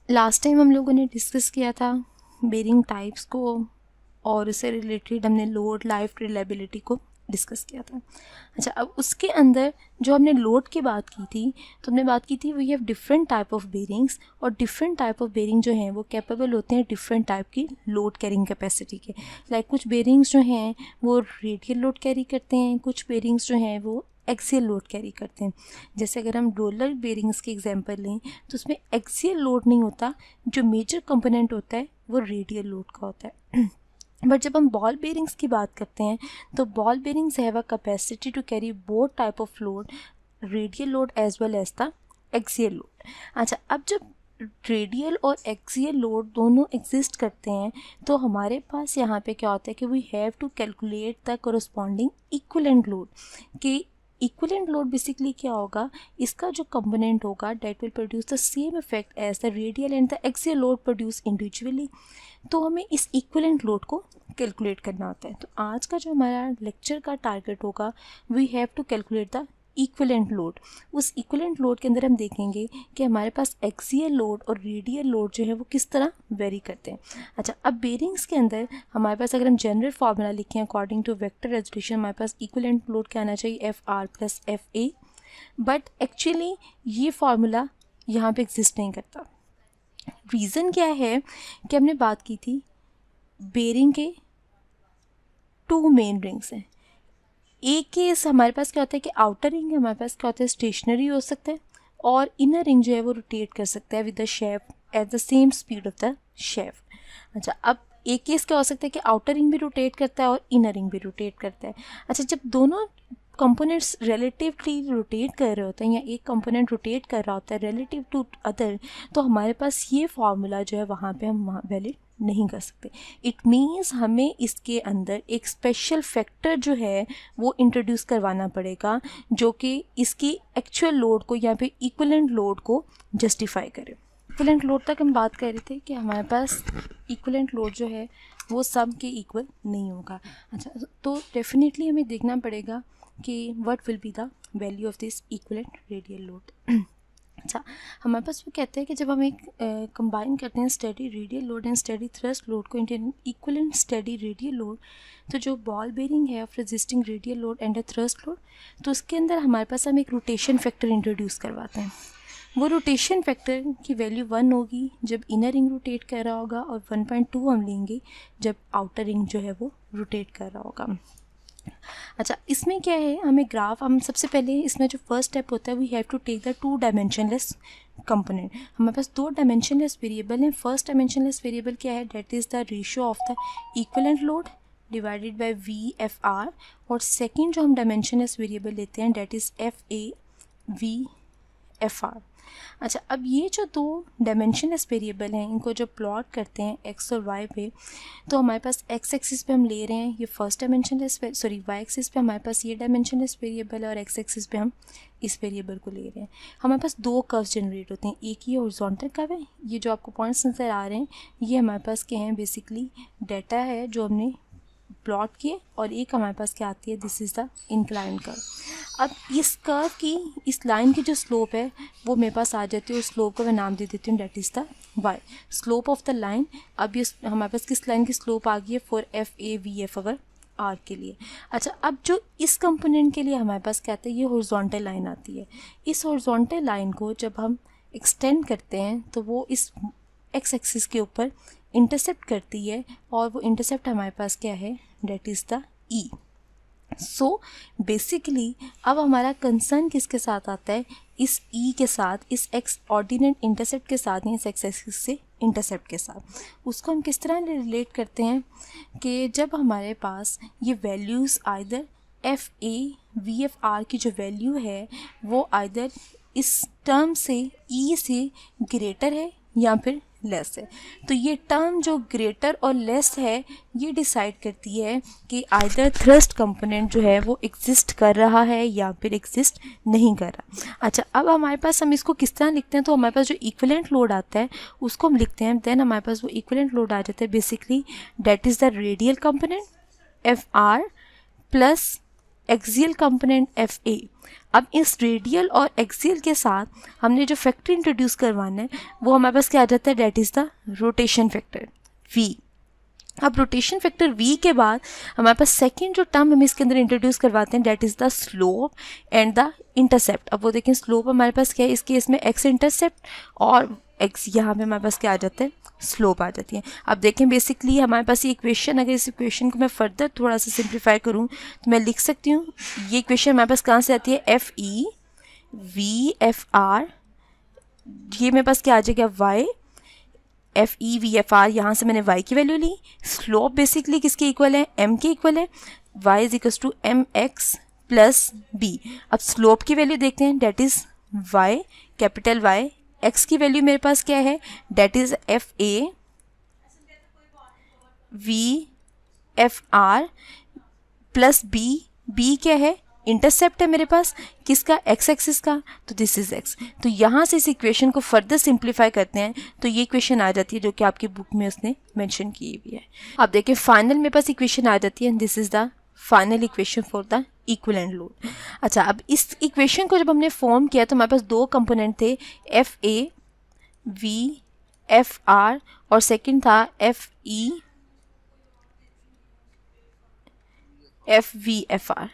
Last time हम लोगों ने डिस्कस किया था बेरिंग टाइप्स को और उससे रिलेटेड हमने लोड लाइफ रिलायबिलिटी को डिस्कस किया था। अच्छा, अब उसके अंदर जो हमने लोड की बात की थी तो हमने बात की थी we have different type of bearings, और डिफरेंट टाइप ऑफ बेरिंग जो हैं वो कैपेबल होते हैं डिफरेंट टाइप की लोड कैरिंग कैपेसिटी के। लाइक कुछ बेरिंग्स जो हैं वो रेडियल लोड कैरी करते हैं, कुछ बेरिंग्स जो हैं वो एक्सियल लोड कैरी करते हैं। जैसे अगर हम रोलर बेरिंग्स की एग्जांपल लें तो उसमें एक्सियल लोड नहीं होता, जो मेजर कंपोनेंट होता है वो रेडियल लोड का होता है। बट जब हम बॉल बेरिंग्स की बात करते हैं तो ball bearings have a capacity to carry both type of load, radial load as well as the axial load. अच्छा, अब जब रेडियल और एक्सियल लोड दोनों एग्जिस्ट करते हैं तो हमारे पास यहाँ पे क्या होता है कि we have to calculate the corresponding equivalent load. कि इक्विवेलेंट लोड बेसिकली क्या होगा, इसका जो कंपोनेंट होगा that will produce the same effect as the radial and the axial load produce individually. तो हमें इस इक्विवेलेंट लोड को कैलकुलेट करना होता है। तो आज का जो हमारा लेक्चर का टारगेट होगा, we have to calculate the equivalent load. उस इक्विवेलेंट लोड के अंदर हम देखेंगे कि हमारे पास एक्सियल लोड और रेडियल लोड जो है वो किस तरह वेरी करते हैं। अच्छा, अब बेरिंग्स के अंदर हमारे पास अगर हम जनरल फार्मूला लिखें अकॉर्डिंग टू वेक्टर रेजोल्यूशन, हमारे पास इक्विवेलेंट लोड क्या आना चाहिए, F R plus F A. But actually ये फार्मूला यहाँ पे एग्जिस्ट नहीं करता। रीज़न क्या है कि हमने बात की थी बेरिंग के टू मेन रिंग्स हैं। एक केस हमारे पास क्या होता है कि आउटर रिंग हमारे पास क्या होता है, स्टेशनरी हो सकता है, और इनर रिंग जो है वो रोटेट कर सकता है with the shaft at the same speed of the shaft. अच्छा, अब एक केस क्या हो सकता है कि आउटर रिंग भी रोटेट करता है और इनर रिंग भी रोटेट करता है। अच्छा, जब दोनों कंपोनेंट्स रिलेटिवली रोटेट कर रहे होते हैं या एक कंपोनेंट रोटेट कर रहा होता है रिलेटिव टू अदर, तो हमारे पास ये फार्मूला जो है वहाँ पे हम वैलिड नहीं कर सकते। इट मीन्स हमें इसके अंदर एक स्पेशल फैक्टर जो है वो इंट्रोड्यूस करवाना पड़ेगा जो कि इसकी एक्चुअल लोड को या फिर इक्विवेलेंट लोड को जस्टिफाई करे। इक्विवेलेंट लोड तक हम बात कर रहे थे कि हमारे पास इक्विवेलेंट लोड जो है वो सब के इक्वल नहीं होगा। अच्छा, तो डेफिनेटली हमें देखना पड़ेगा कि what will be the value of this equivalent radial load. अच्छा, हमारे पास वो कहते हैं कि जब हम एक कंबाइन करते हैं steady radial load and steady thrust load को into equivalent steady radial load, तो जो बॉल बेरिंग है of resisting radial load and a thrust load, तो उसके अंदर हमारे पास हम एक रोटेशन फैक्टर इंट्रोड्यूस करवाते हैं। वो रोटेशन फैक्टर की वैल्यू 1 होगी जब इनर रिंग रोटेट कर रहा होगा, और 1.2 हम लेंगे जब आउटर रिंग जो है वो रोटेट कर रहा होगा। अच्छा, इसमें क्या है, हमें ग्राफ, हम सबसे पहले इसमें जो फर्स्ट स्टेप होता है we have to take the two dimensionless component. हमारे पास दो डायमेंशनलेस वेरिएबल हैं। फर्स्ट डायमेंशनलेस वेरिएबल क्या है, that is the ratio of the equivalent load divided by V F R, और सेकेंड जो हम डायमेंशनलेस वेरिएबल लेते हैं that is F A V F R. अच्छा, अब ये जो दो डायमेंशनलेस वेरिएबल हैं इनको जब प्लॉट करते हैं एक्स और वाई पे, तो हमारे पास एक्स एक्सिस पे हम ले रहे हैं ये first dimensionless, sorry Y axis पे हमारे पास ये डायमेंशनलेस वेरिएबल है और एक्स एक्सिस पे हम इस वेरिएबल को ले रहे हैं। हमारे पास दो कर्व्स जनरेट होते हैं, एक ये हॉरिजॉन्टल कर्व है, ये जो आपको पॉइंट्स नज़र आ रहे हैं ये हमारे पास क्या हैं, बेसिकली डाटा है जो हमने प्लॉट किए, और एक हमारे पास क्या आती है, this is the incline curve. अब इस कर्व की, इस लाइन की जो स्लोप है वो मेरे पास आ जाती है, उस स्लोप को मैं नाम दे देती हूँ that is the Y, slope of the line. अब ये हमारे पास किस लाइन की स्लोप आ गई है, for F A V F अगर आर के लिए। अच्छा, अब जो इस कंपोनेंट के लिए हमारे पास क्या आता है, ये हॉरिजॉन्टल लाइन आती है। इस हॉरिजॉन्टल लाइन को जब हम एक्सटेंड करते हैं तो वो इस एक्स एक्सिस के ऊपर इंटरसेप्ट करती है, और वो इंटरसेप्ट हमारे पास क्या है, that is the E. So basically अब हमारा कंसर्न किसके साथ आता है, इस ई के साथ, इस एक्स ऑर्डिनेट इंटरसेप्ट के साथ, इस एक्स एक्सिस से इंटरसेप्ट के साथ। उसको हम किस तरह रिलेट करते हैं कि जब हमारे पास ये values either F A V F are की जो वैल्यू है वो आइदर इस टर्म से ई से ग्रेटर है या फिर लेस है, तो ये टर्म जो ग्रेटर और लेस है ये डिसाइड करती है कि आइदर थ्रस्ट कंपोनेंट जो है वो एग्जिस्ट कर रहा है या फिर एग्जिस्ट नहीं कर रहा। अच्छा, अब हमारे पास हम इसको किस तरह लिखते हैं, तो हमारे पास जो इक्विवेलेंट लोड आता है उसको हम लिखते हैं, देन हमारे पास वो इक्विवेलेंट लोड आ जाता है basically date is the radial component F R plus axial component FA। अब इस रेडियल और एक्सियल के साथ हमने जो फैक्टर इंट्रोड्यूस करवाना है वो हमारे पास क्या आ जाता है, that is the rotation factor V। अब रोटेशन फैक्टर V के बाद हमारे पास सेकंड जो टर्म हम इसके अंदर इंट्रोड्यूस करवाते हैं that is the slope and the intercept. अब वो देखें स्लोप हमारे पास क्या है, इस केस में x इंटरसेप्ट और x यहाँ पे हमारे पास क्या आ जाता है, स्लोप आ जाती है। अब देखें बेसिकली हमारे पास ये इक्वेशन, अगर इस इक्वेशन को मैं फर्दर थोड़ा सा सिंप्लीफाई करूँ तो मैं लिख सकती हूँ, ये इक्वेशन हमारे पास कहाँ से आती है, FE VFR, ये मेरे पास क्या आ जाएगा y, FE VFR, यहाँ से मैंने y की वैल्यू ली। स्लोप बेसिकली किसके इक्वल है, m के इक्वल है, y is equal to mx plus b। अब स्लोप की वैल्यू देखते हैं, that is y, capital Y। x की वैल्यू मेरे पास क्या है, that is FA VFR plus b क्या है, इंटरसेप्ट है मेरे पास किसका, x एक्सिस का, तो दिस इज x। तो यहाँ से इस इक्वेशन को फर्दर सिंप्लीफाई करते हैं तो ये इक्वेशन आ जाती है जो कि आपकी बुक में उसने मेंशन की हुई है। अब देखिए फाइनल मेरे पास इक्वेशन आ जाती है, this is the final equation for the equivalent load. अच्छा, अब इस इक्वेशन को जब हमने फॉर्म किया तो हमारे पास दो कंपोनेंट थे, FA VFR और सेकंड था FE FVFR।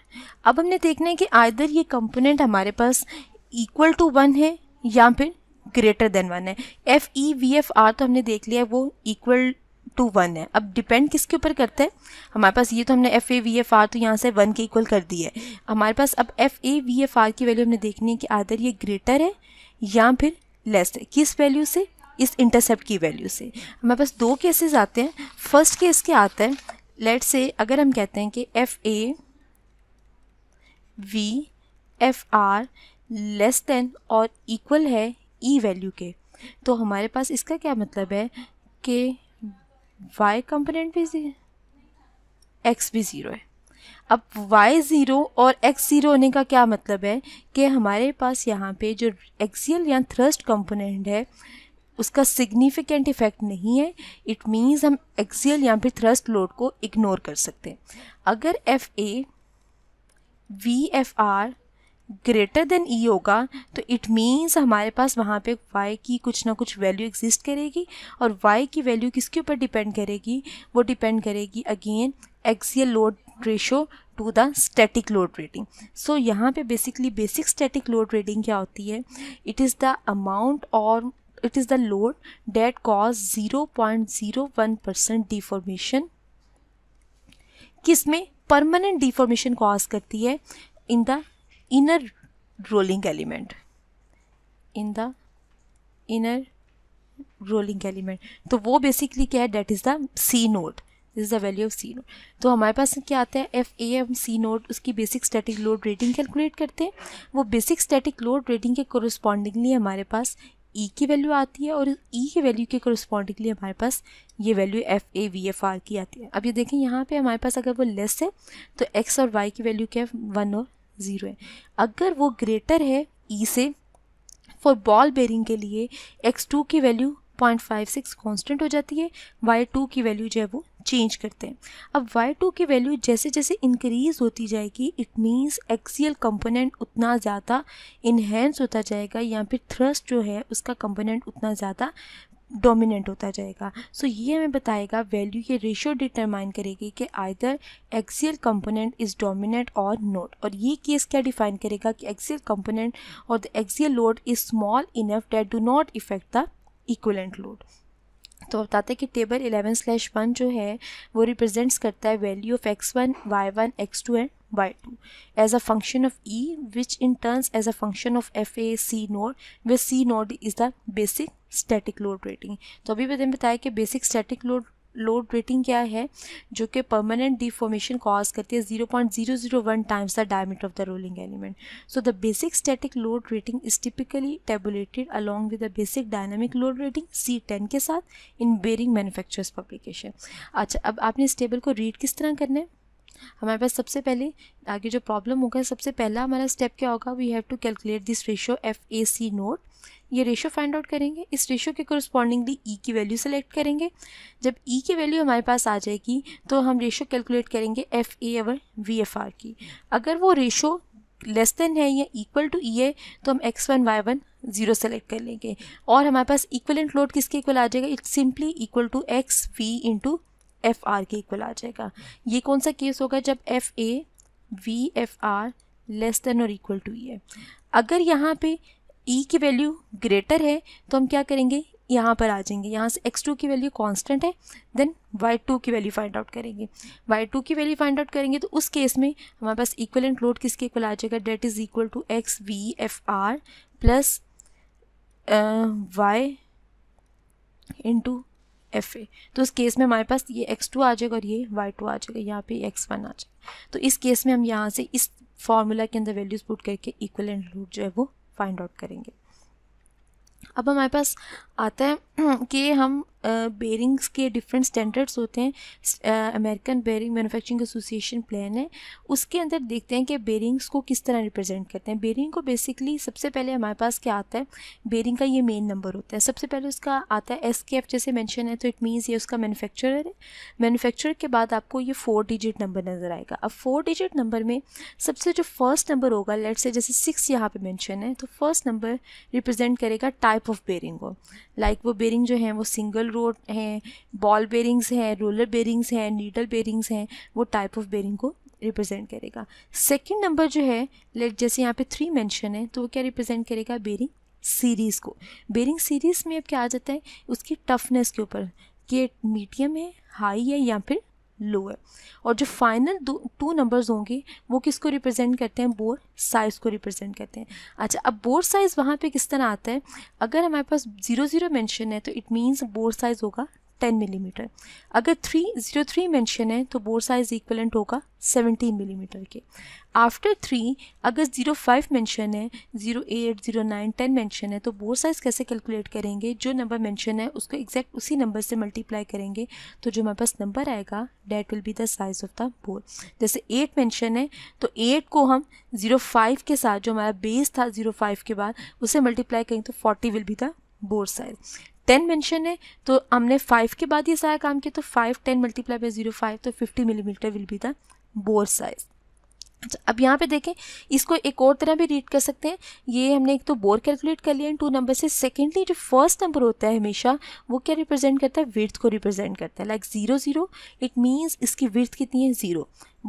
अब हमने देखना है कि आइदर ये कंपोनेंट हमारे पास इक्वल टू 1 है या फिर ग्रेटर देन 1 है। FEVFR तो हमने देख लिया है वो इक्वल टू 1 है। अब डिपेंड किसके ऊपर करता है, हमारे पास ये तो हमने FAVFR तो यहाँ से 1 के इक्वल कर दिया है। हमारे पास अब FAVFR की वैल्यू हमने देखनी है कि आइदर ये ग्रेटर है या फिर लेस है, किस वैल्यू से, इस इंटरसेप्ट की वैल्यू से। हमारे पास दो केसेस आते हैं। फर्स्ट केस क्या आता है, लेट्स से अगर हम कहते हैं कि FAVFR लेस देन और इक्वल है E वैल्यू के, तो हमारे पास इसका क्या मतलब है कि Y कंपोनेंट भी X भी 0 है। अब Y 0 और X 0 होने का क्या मतलब है कि हमारे पास यहाँ पे जो एक्सियल या थ्रस्ट कंपोनेंट है उसका सिग्निफिकेंट इफेक्ट नहीं है। इट मीन्स हम एक्सियल या फिर थ्रस्ट लोड को इग्नोर कर सकते हैं। अगर FAVFR ग्रेटर देन E होगा तो इट मीन्स हमारे पास वहाँ पे Y की कुछ ना कुछ वैल्यू एग्जिस्ट करेगी और Y की वैल्यू किसके ऊपर डिपेंड करेगी, वो डिपेंड करेगी again axial load ratio to the static load rating. So यहाँ पे basically basic static load rating क्या होती है, इट इज़ द अमाउंट और it is the load that cause 0.01% deformation, किसमें परमानेंट डिफॉर्मेशन कॉज करती है, in the inner rolling element, in the inner rolling element. तो वो बेसिकली क्या है, that is the C node, this is the value of C node. तो हमारे पास क्या आता है, FAMC नोड, उसकी basic static load rating calculate करते हैं। वो बेसिक स्टैटिक लोड रेटिंग के कोरस्पॉन्डिंगली हमारे पास E की वैल्यू आती है और E की वैल्यू के कोरस्पॉन्डिंगली हमारे पास ये वैल्यू FAVFR की आती है। अब ये देखें यहाँ पे हमारे पास अगर वो लेस है तो X और Y की वैल्यू क्या है, 1 और 0 है। अगर वो ग्रेटर है E से, फॉर बॉल बेरिंग के लिए X2 की वैल्यू 0.56 कांस्टेंट हो जाती है, Y2 की वैल्यू जो है वो चेंज करते हैं। अब Y2 की वैल्यू जैसे जैसे इंक्रीज होती जाएगी इट मीन्स एक्सियल कंपोनेंट उतना ज़्यादा इन्हेंस होता जाएगा या फिर थ्रस्ट जो है उसका कंपोनेंट उतना ज़्यादा डोमिनेंट होता जाएगा। सो ये हमें बताएगा वैल्यू, ये रेशियो डिटरमाइन करेगी कि either axial component is dominant और नॉट। और ये केस क्या डिफाइन करेगा कि एक्सियल कंपोनेंट और the axial load is small enough that do not effect the equivalent load. तो बताते हैं कि टेबल 11/1 जो है वो रिप्रेजेंट्स करता है value of x1, y1, x2 and y2 as a function of E which in turns as a function of FAC naught where C naught is the basic static load rating. तो अभी मैंने बताया कि basic static load rating क्या है, जो कि permanent deformation cause करती है 0.001 times the diameter of the rolling element. So the basic static load rating is typically tabulated along with the basic dynamic load rating C10 के साथ इन bearing manufacturers publication. अच्छा, अब आपने इस टेबल को read किस तरह करना है, हमारे पास सबसे पहले आगे जो प्रॉब्लम होगा, सबसे पहला हमारा स्टेप क्या होगा, we have to calculate this ratio FAC naught. ये रेशियो फाइंड आउट करेंगे, इस रेशियो के कोरिस्पॉन्डिंगली ई की वैल्यू सेलेक्ट करेंगे। जब ई की वैल्यू हमारे पास आ जाएगी तो हम रेशियो कैलकुलेट करेंगे FA और VFR की। अगर वो रेशियो लेस देन है या इक्वल टू ई है तो हम x1 y1 0 सेलेक्ट कर लेंगे, और हमारे पास इक्वलेंट लोड किसके इक्वल आ जाएगा, it's simply equal to XV into FR के इक्वल आ जाएगा। ये कौन सा केस होगा, जब FA VFR लेस देन और इक्वल टू ई है। अगर यहाँ पे ई की वैल्यू ग्रेटर है तो हम क्या करेंगे, यहाँ पर आ जाएंगे, यहाँ से x2 की वैल्यू कांस्टेंट है, देन y2 की वैल्यू फाइंड आउट करेंगे। y2 की वैल्यू फाइंड आउट करेंगे तो उस केस में हमारे पास इक्वलेंट लोड किसके इक्वल आ जाएगा, that is equal to XVFR plus y into FA। तो उस केस में हमारे पास ये x2 आ जाएगा और ये y2 आ जाएगा, यहाँ पे x1 आ जाएगा। तो इस केस में हम यहाँ से इस फॉर्मूला के अंदर वैल्यूज पुट करके इक्वलेंट लोड जो है वो फाइंड आउट करेंगे। अब हमारे पास आता है कि हम बेरिंग्स के डिफरेंट स्टैंडर्ड्स होते हैं। American bearing manufacturing association plan है, उसके अंदर देखते हैं कि बेरिंग्स को किस तरह रिप्रेजेंट करते हैं। बेरिंग को बेसिकली सबसे पहले हमारे पास क्या आता है, बेरिंग का ये मेन नंबर होता है। सबसे पहले उसका आता है SKF, जैसे मेंशन है तो इट मीन्स ये उसका मैन्युफैक्चरर है। मैन्युफैक्चरर के बाद आपको ये 4 डिजिट नंबर नज़र आएगा। अब 4 डिजिट नंबर में सबसे जो फर्स्ट नंबर होगा, लेट से जैसे 6 यहाँ पे मेंशन है, तो फर्स्ट नंबर रिप्रेजेंट करेगा टाइप ऑफ बेरिंग को। लाइक वो बेरिंग जो हैं वो सिंगल रोड हैं, बॉल बेरिंग्स हैं, रोलर बेरिंग्स हैं, नीडल बेरिंग्स हैं, वो टाइप ऑफ बेरिंग को रिप्रेजेंट करेगा। सेकंड नंबर जो है, लेट जैसे यहाँ पे 3 मेंशन है, तो वो क्या रिप्रेजेंट करेगा, बेरिंग सीरीज़ को। बेरिंग सीरीज़ में अब क्या आ जाता है, उसकी टफनेस के ऊपर कि मीडियम है, हाई है या फिर लो है। और जो फाइनल 2 नंबर्स होंगे वो किसको रिप्रेजेंट करते हैं, बोर साइज़ को रिप्रेजेंट करते हैं। अच्छा, अब बोर साइज़ वहाँ पे किस तरह आता है, अगर हमारे पास 00 मेंशन है तो इट मीन्स बोर साइज़ होगा 10 मिलीमीटर। अगर 303 मेंशन है तो बोर साइज़ इक्वलेंट होगा 17 मिलीमीटर के। आफ्टर 3 अगर 05 मेंशन है, 08, 09, 10 मेंशन है, तो बोर साइज़ कैसे कैलकुलेट करेंगे, जो नंबर मेंशन है उसको एग्जैक्ट उसी नंबर से मल्टीप्लाई करेंगे, तो जो हमारे पास नंबर आएगा that will be the size of the bore. जैसे 8 मेंशन है तो 8 को हम 05 के साथ, जो हमारा बेस था 05 के बाद, उसे मल्टीप्लाई करेंगे तो 40 will be the bore size. 10 mention है तो हमने 5 के बाद ये सारा काम किया, तो 5 10 मल्टीप्लाई बाई 05 तो 50 millimetre will be the bore size. अच्छा, अब यहाँ पे देखें, इसको एक और तरह भी रीड कर सकते हैं। ये हमने एक तो बोर कैलकुलेट कर लिया इन 2 नंबर से। सेकेंडली जो फर्स्ट नंबर होता है हमेशा वो क्या रिप्रेजेंट करता है, विड्थ को रिप्रेजेंट करता है। लाइक 00 इट मीन्स इसकी विड्थ कितनी है, 0।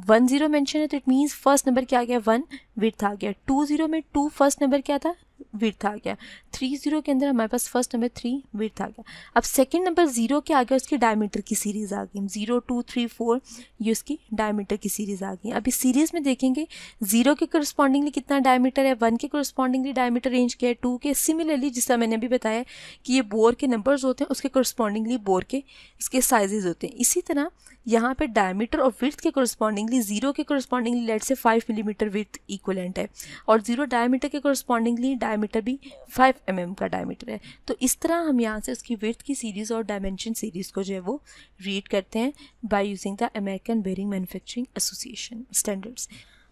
10 मेंशन है तो इट मीन्स फर्स्ट नंबर क्या आ गया, 1 विड्थ आ गया। 20 में 2 फर्स्ट नंबर क्या था, विड्थ आ गया। 30 के अंदर हमारे पास फर्स्ट नंबर 3 विड्थ आ गया। अब सेकंड नंबर 0 के आ गया, उसकी डायमीटर की सीरीज़ आ गई, 0 2 3 4, ये उसकी डायमीटर की सीरीज़ आ गई। अब इस सीरीज़ में देखेंगे 0 के करस्पॉन्डिंगली कितना डायमीटर है, 1 के करस्पॉन्डिंगली डायमीटर रेंज क्या है, 2 के। सिमिलरली जिसका मैंने अभी बताया कि ये बोर के नंबर्स होते हैं, उसके करस्पॉन्डिंगली बोर के इसके साइजेज होते हैं। इसी तरह यहाँ पे डायमीटर और विड्थ के करस्पॉन्डिंगली 0 के करस्पॉन्डिंगली लेट से 5 मिलीमीटर विड्थ इक्वलेंट है, और 0 डायमीटर के करस्पॉन्डिंगली डायमीटर भी 5 mm का डायमीटर है। तो इस तरह हम यहाँ से उसकी विड्थ की सीरीज़ और डायमेंशन सीरीज़ को जो है वो रीड करते हैं by using the American bearing manufacturing association standards.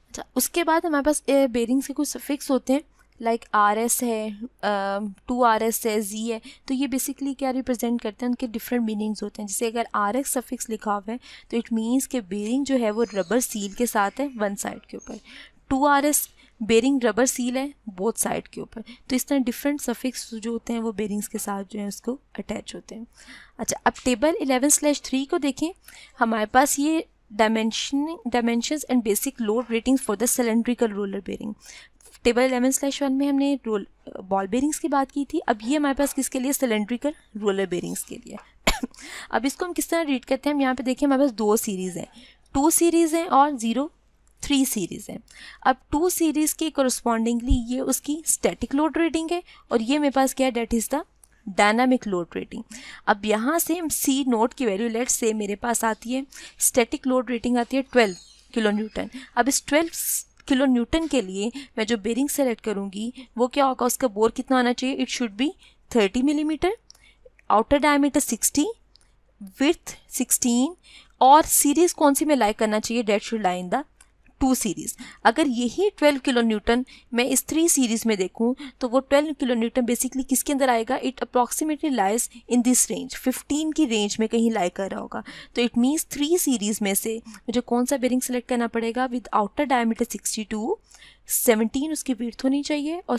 अच्छा, उसके बाद हमारे पास बेरिंग्स के कुछ सफिक्स होते हैं, लाइक RS है, 2RS है, Z है। तो ये बेसिकली क्या रिप्रेजेंट करते हैं, उनके डिफरेंट मीनिंग्स होते हैं। जैसे अगर RX सफिक्स लिखा हुआ है तो इट मीन्स कि बेरिंग जो है वो रबर सील के साथ है वन साइड के ऊपर। 2RS बेरिंग रबर सील है बोथ साइड के ऊपर। तो इस तरह डिफरेंट सफिक्स जो होते हैं वो बेरिंग्स के साथ जो है उसको अटैच होते हैं। अच्छा, अब टेबल 11/3 को देखें। हमारे पास ये dimensions and basic load ratings for the cylindrical roller bearing. Table 11/1 में हमने बॉल बेरिंग्स की बात की थी। अब ये हमारे पास किसके लिए, सिलेंड्रिकल रोलर बेरिंग्स के लिए। अब इसको हम किस तरह रीड करते हैं, हम यहाँ पे देखिए हमारे पास 2 सीरीज़ हैं, 2 सीरीज़ हैं और 03 सीरीज़ है। अब 2 सीरीज़ के करस्पॉन्डिंगली ये उसकी स्टैटिक लोड रेटिंग है, और ये मेरे पास क्या है, that is the dynamic load rating. अब यहाँ से हम C नोट की वैल्यू लेट्स से मेरे पास आती है, स्टैटिक लोड रेटिंग आती है 12 किलो न्यूटन। अब इस 12 किलो न्यूटन के लिए मैं जो बेरिंग सेलेक्ट करूँगी वो क्या होगा, उसका बोर कितना आना चाहिए, it should be 30 millimetre, outer diameter 60, width 16 और सीरीज़ कौन सी में लाई करना चाहिए, that should lie in the 2 series. अगर यही 12 किलो न्यूटन मैं इस 3 सीरीज़ में देखूं तो वो 12 किलो न्यूटन बेसिकली किसके अंदर आएगा, it approximately lies in this range, 15 की रेंज में कहीं लाई कर रहा होगा। तो इट मीन्स 3 सीरीज़ में से मुझे कौन सा बेरिंग सेलेक्ट करना पड़ेगा विद आउटर डायमीटर 62, 17 उसकी विड्थ होनी चाहिए और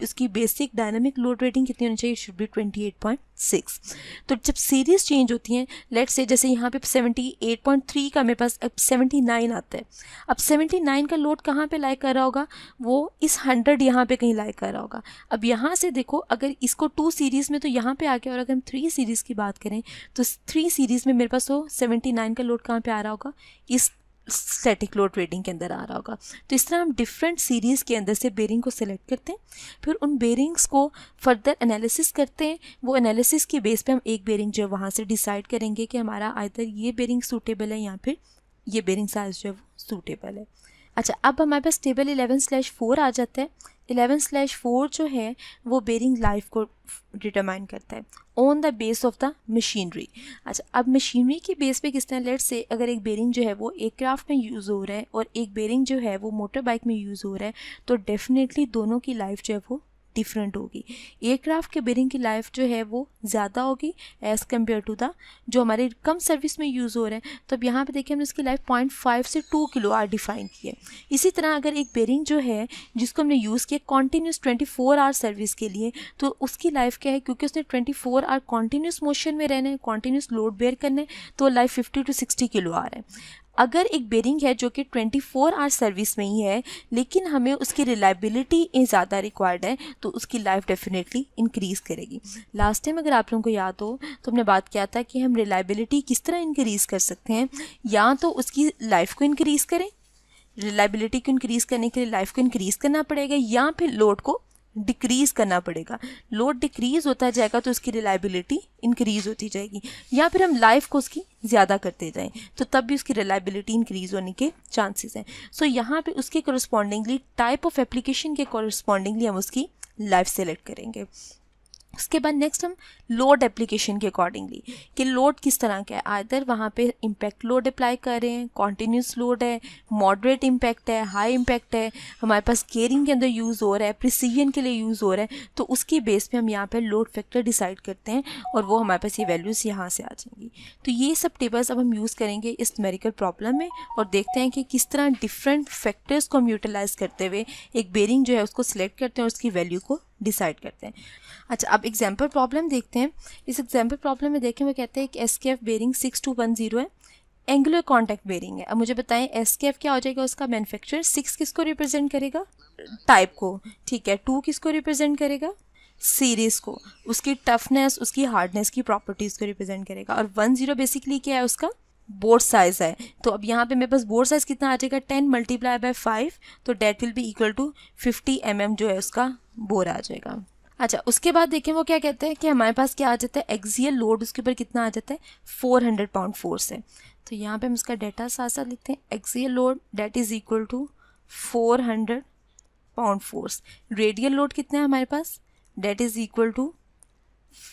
उसकी बेसिक डायनामिक लोड रेटिंग कितनी होनी चाहिए, शुड बी 28.6। तो जब सीरीज़ चेंज होती हैं, लेट्स से जैसे यहाँ पे 78.3 का मेरे पास अब 79 आता है। अब 79 का लोड कहाँ पे लाई कर रहा होगा, वो इस 100 यहाँ पे कहीं लाई कर रहा होगा। अब यहाँ से देखो, अगर इसको 2 सीरीज़ में तो यहाँ पे आ गया, और अगर हम 3 सीरीज़ की बात करें तो 3 सीरीज़ में मेरे पास वो 79 का लोड कहाँ पे आ रहा होगा, इस स्टैटिक लोड रेटिंग के अंदर आ रहा होगा। तो इस तरह हम डिफरेंट सीरीज़ के अंदर से बेरिंग को सिलेक्ट करते हैं, फिर उन बेरिंग्स को फर्दर एनालिसिस करते हैं। वो एनालिसिस की बेस पे हम एक बेरिंग जो है वहाँ से डिसाइड करेंगे कि हमारा आइदर ये बेरिंग सूटेबल है या फिर ये बेरिंग साइज जो है वो सूटेबल है। अच्छा, अब हमारे पास टेबल 11/4 आ जाता है। 11/4 जो है वो बेरिंग लाइफ को डिटरमाइन करता है on the base of the machinery. अच्छा, अब मशीनरी की बेस पे किस तरह, लेट्स से अगर एक बेरिंग जो है वो एयरक्राफ्ट में यूज़ हो रहा है और एक बेरिंग जो है वो मोटर बाइक में यूज़ हो रहा है, तो डेफिनेटली दोनों की लाइफ जो है वो डिफरेंट होगी। एयरक्राफ्ट के बेरिंग की लाइफ जो है वो ज़्यादा होगी एज़ कम्पेयर टू द जो हमारे कम सर्विस में यूज़ हो रहे हैं। तो अब यहाँ पे देखिए हमने उसकी लाइफ 0.5 से 2 किलो आवर डिफाइन की है। इसी तरह अगर एक बेरिंग जो है जिसको हमने यूज़ किया कॉन्टीन्यूस 24 आवर सर्विस के लिए, तो उसकी लाइफ क्या है, क्योंकि उसने 24 आवर कॉन्टीन्यूस मोशन में रहना है, कॉन्टीन्यूस लोड बेयर करना है, तो लाइफ 50 to 60 किलो आवर है। अगर एक बेरिंग है जो कि 24 आवर सर्विस में ही है लेकिन हमें उसकी रिलायबिलिटी ज़्यादा रिक्वायर्ड है, तो उसकी लाइफ डेफिनेटली इंक्रीज़ करेगी। लास्ट टाइम अगर आप लोगों को याद हो तो हमने बात किया था कि हम रिलायबिलिटी किस तरह इंक्रीज़ कर सकते हैं, या तो उसकी लाइफ को इंक्रीज़ करें, रिलायबिलिटी को इंक्रीज़ करने के लिए लाइफ को इंक्रीज़ करना पड़ेगा, या फिर लोड को डिक्रीज़ करना पड़ेगा। लोड डिक्रीज़ होता जाएगा तो उसकी रिलायबिलिटी इंक्रीज़ होती जाएगी, या फिर हम लाइफ को उसकी ज़्यादा करते जाएं तो तब भी उसकी रिलायबिलिटी इंक्रीज़ होने के चांसेस हैं। सो यहाँ पे उसके करस्पॉन्डिंगली टाइप ऑफ एप्लीकेशन के करस्पॉन्डिंगली हम उसकी लाइफ सेलेक्ट करेंगे। उसके बाद नेक्स्ट हम लोड एप्लीकेशन के अकॉर्डिंगली कि लोड किस तरह का है, आइदर वहाँ पे इम्पैक्ट लोड अप्लाई कर रहे हैं, कॉन्टीन्यूस लोड है, मॉडरेट इम्पैक्ट है, हाई इम्पैक्ट है, हमारे पास गेयरिंग के अंदर यूज़ हो रहा है, प्रिसीजन के लिए यूज़ हो रहा है, तो उसकी बेस पे हम यहाँ पे लोड फैक्टर डिसाइड करते हैं और वो हमारे पास ये वैल्यूज़ यहाँ से आ जाएंगी। तो ये सब टेबल्स अब हम यूज़ करेंगे इस न्यूमेरिकल प्रॉब्लम में और देखते हैं कि किस तरह डिफरेंट फैक्टर्स को हम यूटिलाइज़ करते हुए एक बेरिंग जो है उसको सिलेक्ट करते हैं और उसकी वैल्यू को डिसाइड करते हैं। अच्छा, अब एग्जाम्पल प्रॉब्लम देखते हैं। इस एग्जाम्पल प्रॉब्लम में देखें वो कहते हैं कि SKF बेरिंग 6210 है, एंगुलर कॉन्टैक्ट बेरिंग है। अब मुझे बताएं SKF क्या हो जाएगा, उसका मैन्युफैक्चरर 6 किसको रिप्रेजेंट करेगा, टाइप को, ठीक है, 2 किसको रिप्रेजेंट करेगा, सीरीज़ को, उसकी टफनेस उसकी हार्डनेस की प्रॉपर्टीज़ को रिप्रेजेंट करेगा, और 10 बेसिकली क्या है, उसका बोर्ड साइज़ है। तो अब यहाँ पे मेरे पास बोर्ड साइज़ कितना आ जाएगा, 10 × 5, तो that will be equal to 50 mm जो है उसका बोर आ जाएगा। अच्छा, उसके बाद देखें वो क्या कहते हैं कि हमारे पास क्या आ जाता है, एक्सियल लोड उसके ऊपर कितना आ जाता है, 400 पाउंड फोर्स है। तो यहाँ पे हम उसका डेटा साथ साथ लिखते हैं, axial load that is equal to 400 pound force. Radial load कितना है हमारे पास, that is equal to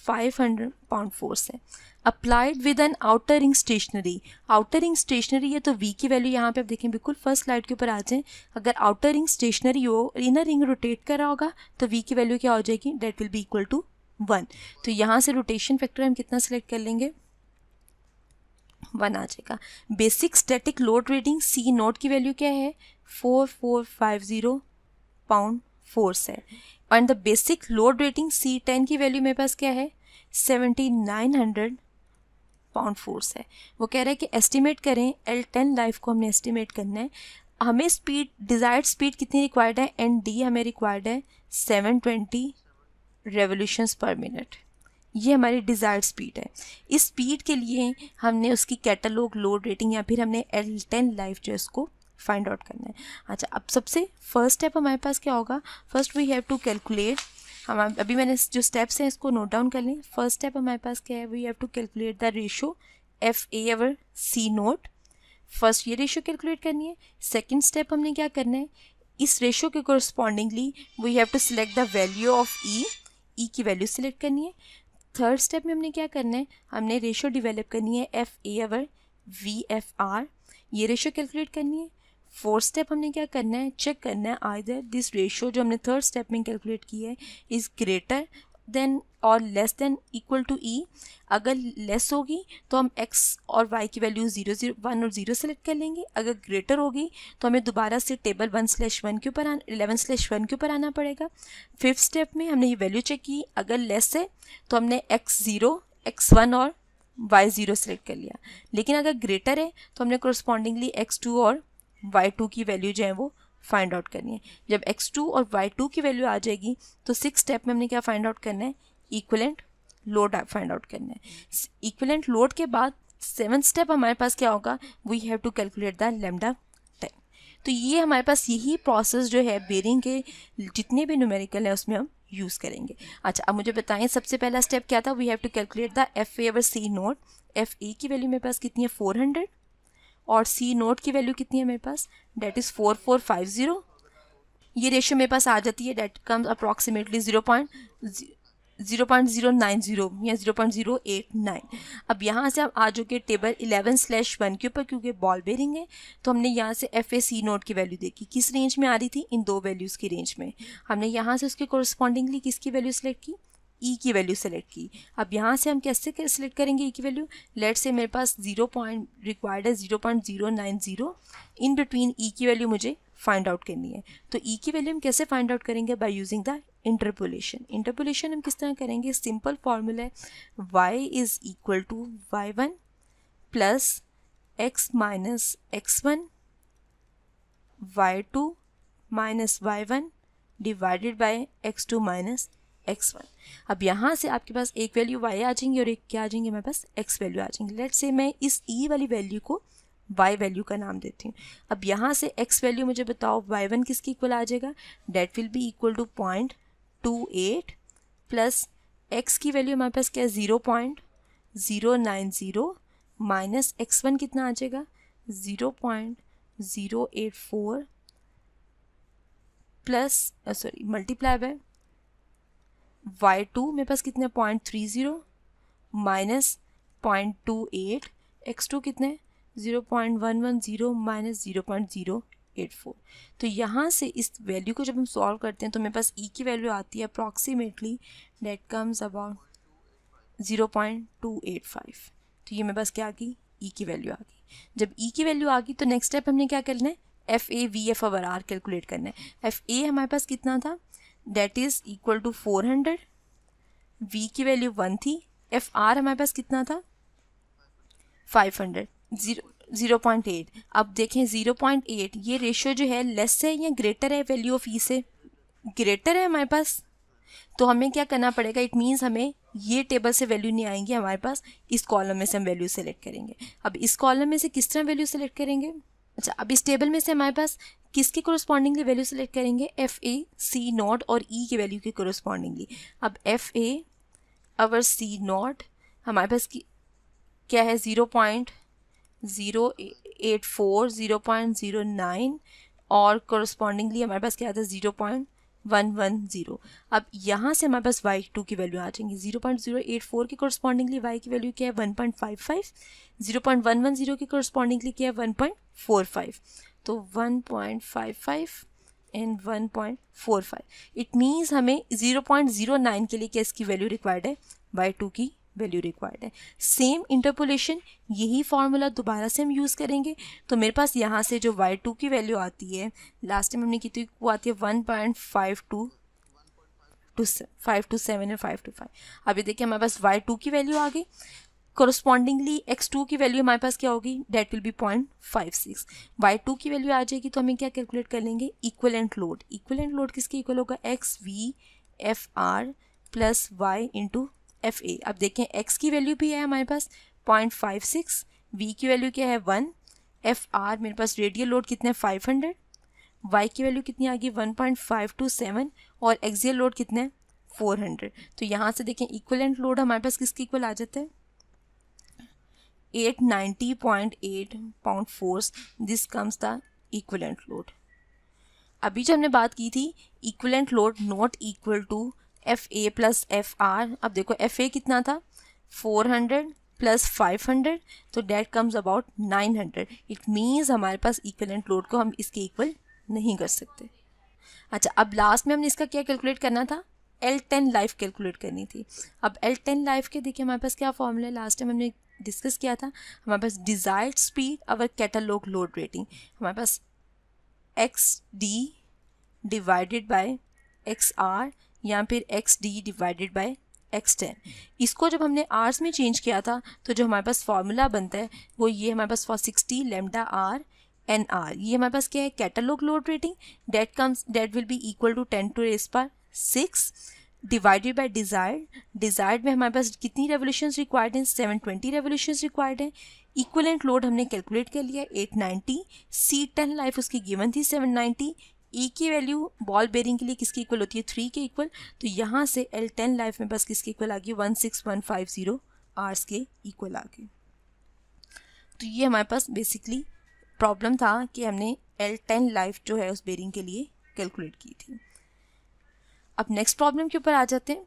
500 pound force है। Applied with an outer ring stationary, outer ring stationary है तो V की वैल्यू यहाँ पे आप देखें बिल्कुल फर्स्ट स्लाइड के ऊपर आ जाए। अगर आउटर रिंग स्टेशनरी हो, इनर रिंग रोटेट कर रहा होगा तो V की वैल्यू क्या हो जाएगी, that will be equal to 1। तो यहाँ से रोटेशन फैक्टर हम कितना सेलेक्ट कर लेंगे, 1 आ जाएगा। Basic static load rating C note की वैल्यू क्या है, 4450 पाउंड फोर्स है, and the basic load rating C10 की वैल्यू मेरे पास क्या है, 7900 पाउंड फोर्स है। वो कह रहा है कि एस्टिमेट करें L10 लाइफ को हमने एस्टिमेट करना है, हमें स्पीड डिज़ायर्ड स्पीड कितनी रिक्वायर्ड है, एंड D हमें रिक्वायर्ड है 720 रेवोल्यूशंस पर मिनट, ये हमारी डिज़ायर्ड स्पीड है। इस स्पीड के लिए हमने उसकी कैटलॉग लोड रेटिंग या फिर हमने L10 लाइफ जो है उसको फाइंड आउट करना है। अच्छा, अब सबसे फर्स्ट स्टेप हमारे पास क्या होगा, first we have to calculate, हम अभी मैंने जो स्टेप्स हैं इसको नोट डाउन कर लें। फर्स्ट स्टेप हमारे पास क्या है, we have to calculate the ratio FA C naught, first ये रेशो कैलकुलेट करनी है। सेकंड स्टेप हमने क्या करना है, इस रेशो के correspondingly we have to select the value of E की वैल्यू सिलेक्ट करनी है। थर्ड स्टेप में हमने क्या करना है, हमने रेशो डिवेलप करनी है FA VFR, ये रेशो कैलकुलेट करनी है। फोर्थ स्टेप हमने क्या करना है, चेक करना है आइदर दिस रेशो जो हमने थर्ड स्टेप में कैलकुलेट की है इज़ ग्रेटर देन और लेस देन इक्वल टू ई। अगर लेस होगी तो हम x और y की वैल्यू 0 0 1 और 0 सेलेक्ट कर लेंगे। अगर ग्रेटर होगी तो हमें दोबारा से टेबल 1/1 के ऊपर 11/1 के ऊपर आना पड़ेगा। फिफ्थ स्टेप में हमने ये वैल्यू चेक की, अगर लेस है तो हमने x0 x1 और y0 सेलेक्ट कर लिया। लेकिन अगर ग्रेटर है तो हमने कोरस्पॉन्डिंगली x2 और y2 की वैल्यू जो है वो फाइंड आउट करनी है। जब x2 और y2 की वैल्यू आ जाएगी तो सिक्स स्टेप में हमने क्या फाइंड आउट करना है, इक्विवेलेंट लोड फाइंड आउट करना है। इक्विवेलेंट लोड के बाद सेवन्थ स्टेप हमारे पास क्या होगा, we have to calculate the lambda time. तो ये हमारे पास यही प्रोसेस जो है बेरिंग के जितने भी न्यूमेरिकल है उसमें हम यूज़ करेंगे। अच्छा, अब मुझे बताएं सबसे पहला स्टेप क्या था, we have to calculate the FA over C naught. FA की वैल्यू मेरे पास कितनी है 400 और C नोट की वैल्यू कितनी है मेरे पास, डेट इज़ 4450। ये रेशियो मेरे पास आ जाती है, डेट कम्स अप्रॉक्सीमेटली 0.090 या 0.089। अब यहाँ से आप आ जाओगे टेबल 11/1 के ऊपर, क्योंकि बॉल बेरिंग है तो हमने यहाँ से FAC नोट की वैल्यू देखी, किस रेंज में आ रही थी, इन दो वैल्यूज़ की रेंज में। हमने यहाँ से उसके कोरस्पॉन्डिंगली किसकी वैल्यू सेलेक्ट की, ई की वैल्यू सेलेक्ट की। अब यहाँ से हम कैसे सेलेक्ट करेंगे ई की वैल्यू, लेट से मेरे पास 0 पॉइंट रिक्वायर्ड है 0.090, इन बिटवीन ई की वैल्यू मुझे फाइंड आउट करनी है। तो ई की वैल्यू हम कैसे फाइंड आउट करेंगे, by using the interpolation. Interpolation हम किस तरह करेंगे, सिंपल फॉर्मूला है y is equal to y1 plus x minus x1 y2 minus y1 divided by x2 minus x1। अब यहाँ से आपके पास एक वैल्यू y आ जाएंगी और एक क्या आ जाएंगे, मेरे पास x वैल्यू आ जाएंगी। लेट से मैं इस e वाली वैल्यू को y वैल्यू का नाम देती हूँ। अब यहाँ से x वैल्यू मुझे बताओ y1 किसकी इक्वल आ जाएगा, that will be equal to 0.28 plus x की वैल्यू हमारे पास क्या है 0.090 माइनस x1 कितना आ जाएगा 0.084 plus sorry multiply by y2 मेरे पास कितने 0.30 माइनस 0.28, x2 कितने 0.110 माइनस 0.084। तो यहाँ से इस वैल्यू को जब हम सॉल्व करते हैं तो मेरे पास e की वैल्यू आती है अप्रॉक्सीमेटली डेट कम्स अबाउट 0.285। तो ये मेरे पास क्या आ गई, e की वैल्यू आ गई। जब e की वैल्यू आ गई तो नेक्स्ट स्टेप हमने क्या करना है, FA/VF ओवर R कैलकुलेट करना है। FA हमारे पास कितना था, that is equal to 400, V की वैल्यू 1 थी, FR हमारे पास कितना था 500, 0.8। अब देखें 0.8 ये रेशियो जो है लेस है या ग्रेटर है वैल्यू ऑफ ई से, ग्रेटर है हमारे पास। तो हमें क्या करना पड़ेगा, इट मीन्स हमें ये टेबल से वैल्यू नहीं आएंगी हमारे पास, इस कॉलम में से हम वैल्यू सेलेक्ट करेंगे। अब इस कॉलम में से किस तरह वैल्यू सेलेक्ट करेंगे, अच्छा अब इस टेबल में से हमारे पास किसके कोरस्पॉन्डिंगली वैल्यू सेलेक्ट करेंगे, FAC नॉट और ई की वैल्यू के कोरस्पॉन्डिंगली। अब FA ओवर C नॉट हमारे पास क्या है 0.084 0.09 और कोरस्पॉन्डिंगली हमारे पास क्या आता है 0.110। अब यहाँ से हमारे पास y2 की वैल्यू आ जाएंगी, 0.084 के कोरस्पॉन्डिंगली y की वैल्यू क्या है 1.55, 0.110 के कोरस्पॉन्डिंगली क्या है 1.45। तो 1.55 एंड 1.45, इट मीन्स हमें 0.09 के लिए क्या इसकी वैल्यू रिक्वायर्ड है, y2 की वैल्यू रिक्वायर्ड है। सेम इंटरपोलेशन यही फार्मूला दोबारा से हम यूज़ करेंगे। तो मेरे पास यहाँ से जो y2 की वैल्यू आती है, लास्ट टाइम हमने की थी वो आती है 1.52 to 527 और 525। अभी देखिए हमारे पास y2 की वैल्यू आ गई, कोरस्पॉन्डिंगली x2 की वैल्यू हमारे पास क्या होगी, डेट विल बी 0.56। y2 की वैल्यू आ जाएगी तो हमें क्या कैलकुलेट कर लेंगे, इक्विवेलेंट लोड। इक्विवेलेंट लोड किसके इक्वल होगा, XV/FR plus y into FA। अब देखें x की वैल्यू भी है हमारे पास 0.56, v की वैल्यू क्या है 1, FR मेरे पास रेडियल लोड कितने 500, y की वैल्यू कितनी आ गई 1.527 और एक्सियल लोड कितने 400। तो यहाँ से देखें इक्विवेलेंट लोड हमारे पास किसके इक्वल आ जाता है 890.8 pound force, this comes the equivalent load. अभी जो हमने बात की थी equivalent load not equal to FA plus FR। अब देखो FA कितना था 400 प्लस 500, तो that comes about 900. It means हमारे पास इक्वलेंट लोड को हम इसके इक्वल नहीं कर सकते. अच्छा, अब लास्ट में हमने इसका क्या कैलकुलेट करना था, L10 लाइफ कैलकुलेट करनी थी. अब L10 लाइफ के देखिए हमारे पास क्या फॉर्मूला है, लास्ट टाइम हमने डिस्कस किया था. हमारे पास डिजायर्ड स्पीड अवर कैटलॉग लोड रेटिंग, हमारे पास XD डिवाइडेड बाय XR या फिर XD डिवाइडेड बाय X10. इसको जब हमने आर्स में चेंज किया था तो जो हमारे पास फॉर्मूला बनता है वो ये हमारे पास for 60 lambda R n r, ये हमारे पास क्या है, catalog load rating. That will be equal to 10⁻⁶ divided by desired में हमारे पास कितनी रेवोल्यूशंस रिक्वायर्ड हैं, 720 रेवोल्यूशंस रिक्वायर्ड हैं. इक्वलेंट लोड हमने कैलकुलेट कर लिया 890. C10 लाइफ उसकी गिवन थी 790. E की वैल्यू बॉल बेरिंग के लिए किसकी इक्वल होती है, 3 के इक्वल. तो यहाँ से L10 लाइफ में बस किसके इक्वल आ गई, 16150 आवर्स के इक्वल आ गई. तो ये हमारे पास बेसिकली प्रॉब्लम था कि हमने L10 लाइफ जो है उस बेरिंग के लिए कैलकुलेट की थी. अब नेक्स्ट प्रॉब्लम के ऊपर आ जाते हैं.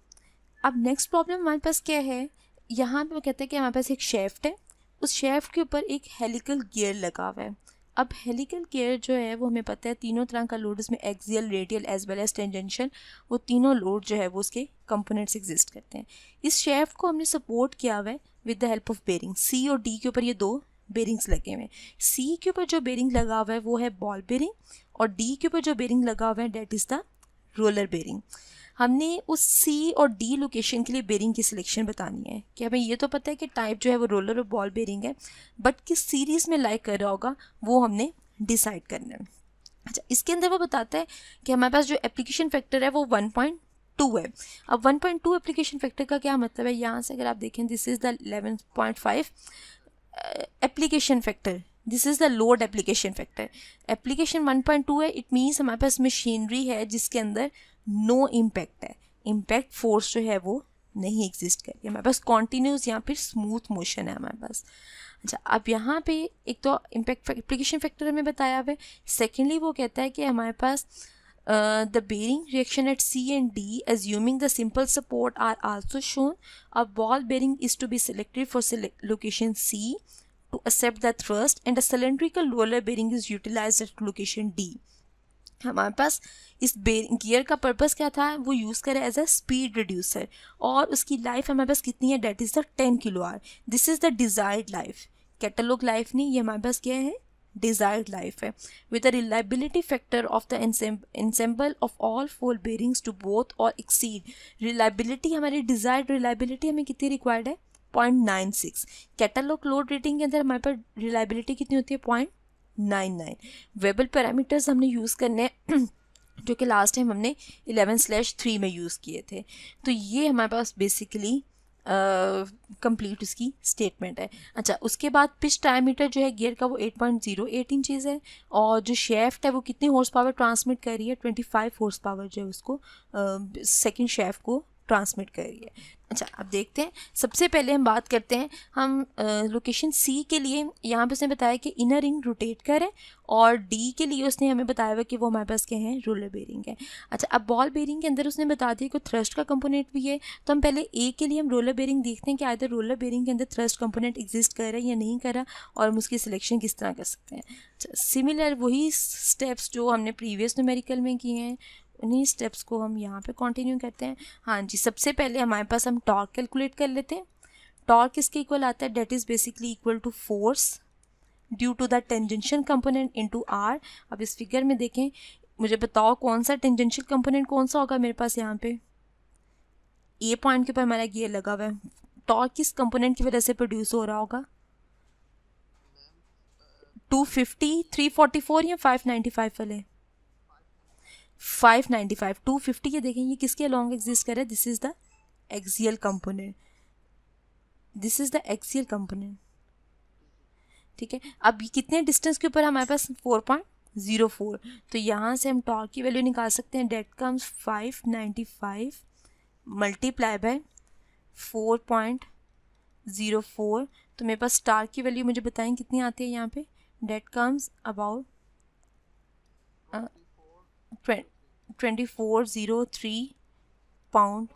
अब नेक्स्ट प्रॉब्लम हमारे पास क्या है, यहाँ पे वो कहते हैं कि हमारे पास एक शेफ्ट है, उस शेफ्ट के ऊपर एक हेलिकल गियर लगा हुआ है. अब हेलिकल गियर जो है वो हमें पता है तीनों तरह का लोड इसमें, axial, radial as well as tangential, वो तीनों लोड जो है वो उसके कंपोनेंट्स एग्जिस्ट करते हैं. इस शेफ्ट को हमने सपोर्ट किया हुआ है with the help of bearing. C और D के ऊपर ये दो बेरिंग्स लगे हुए हैं. C के ऊपर जो बेरिंग लगा हुआ है वो है बॉल बेरिंग, और D के ऊपर जो बेरिंग लगा हुआ है that is the roller bearing. हमने उस C और D लोकेशन के लिए बेरिंग की सिलेक्शन बतानी है कि हमें ये तो पता है कि टाइप जो है वो रोलर और बॉल बेरिंग है, बट किस सीरीज़ में लाइक कर रहा होगा वो हमने डिसाइड करना है. अच्छा, इसके अंदर वो बताता है कि हमारे पास जो एप्लीकेशन फैक्टर है वो 1.2 है. अब 1.2 एप्लीकेशन फैक्टर का क्या मतलब है, यहाँ से अगर आप देखें this is the 11.5 application factor, this is the load application factor. Application 1.2 है, इट मीन्स हमारे पास मशीनरी है जिसके अंदर नो इम्पैक्ट है, इम्पैक्ट फोर्स जो है वो नहीं एग्जिस्ट करेगी. हमारे पास कॉन्टीन्यूस या फिर स्मूथ मोशन है हमारे पास. अच्छा, अब यहाँ पे एक तो इम्पैक्ट एप्लीकेशन फैक्टर हमें बताया हुआ है. सेकेंडली वो कहता है कि हमारे पास the bearing reaction at C and D assuming the simple support are also shown. A ball bearing is to be selected for location C to accept the thrust, and a cylindrical roller bearing is utilized at location D. हमारे पास इस gear का purpose क्या था, वो use करे as a speed reducer, और उसकी life हमारे पास कितनी है, that is the 10 kilo-hour. This is the desired life, catalogue life नहीं, ये हमारे पास क्या है, डिज़ायर्ड लाइफ है. With the reliability factor of the ensemble of all 4 bearings to both और एक्सीड. रिलायबिलिटी, हमारी डिज़ायर्ड रिलायबिलिटी हमें कितनी रिक्वायर्ड है, 0.96. कैटलॉग लोड रेटिंग के अंदर हमारे पास रिलायबिलिटी कितनी होती है, 0.99. वेबल पैरामीटर्स हमने यूज़ करने हैं जो कि लास्ट टाइम हमने 11/3 में यूज़ किए थे. तो ये हमारे पास बेसिकली कंप्लीट उसकी स्टेटमेंट है. अच्छा, उसके बाद पिच डायमीटर जो है गियर का वो 8.08 इंचज़ है, और जो शेफ्ट है वो कितनी हॉर्स पावर ट्रांसमिट कर रही है, 25 हॉर्स पावर जो है उसको सेकंड शेफ्ट को ट्रांसमिट कर रही है. अच्छा, अब देखते हैं, सबसे पहले हम बात करते हैं हम लोकेशन C के लिए. यहाँ पे उसने बताया कि इनर रिंग रोटेट करें, और D के लिए उसने हमें बताया हुआ कि वो हमारे पास क्या है, रोलर बेरिंग है. अच्छा, अब बॉल बेरिंग के अंदर उसने बता दिया कि थ्रस्ट का कंपोनेंट भी है. तो हम पहले A के लिए हम रोलर बेरिंग देखते हैं कि आइदर रोलर बेरिंग के अंदर थ्रस्ट कंपोनेंट एग्जिस्ट कर रहा है या नहीं कर रहा, और हम उसकी सिलेक्शन किस तरह कर सकते हैं. अच्छा, सिमिलर वही स्टेप्स जो हमने प्रीवियस न्यूमेरिकल में किए हैं उन्हीं स्टेप्स को हम यहाँ पे कंटिन्यू करते हैं. हाँ जी, सबसे पहले हमारे पास हम टॉर्क कैलकुलेट कर लेते हैं. टॉर्क किसके इक्वल आता है, that is basically equal to force due to the tangential component into R. अब इस फिगर में देखें, मुझे बताओ कौन सा टेंजेंशियल कंपोनेंट कौन सा होगा मेरे पास. यहाँ पे ए पॉइंट के ऊपर हमारा गियर लगा हुआ है. टॉर्क किस कंपोनेंट की वजह से प्रोड्यूस हो रहा होगा, 250, 344 या 595 वाले, 595, 250 ये देखें, ये किसके अलॉन्ग एग्जिस्ट कर रहा है, this is the axial component, this is the axial component. ठीक है, अब ये कितने डिस्टेंस के ऊपर हमारे पास 4.04. तो यहाँ से हम टॉर्क की वैल्यू निकाल सकते हैं. That comes 595 multiply by 4.04. तो मेरे पास टॉर्क की वैल्यू मुझे बताएं कितनी आती है यहाँ पे. Date comes about 2403 pound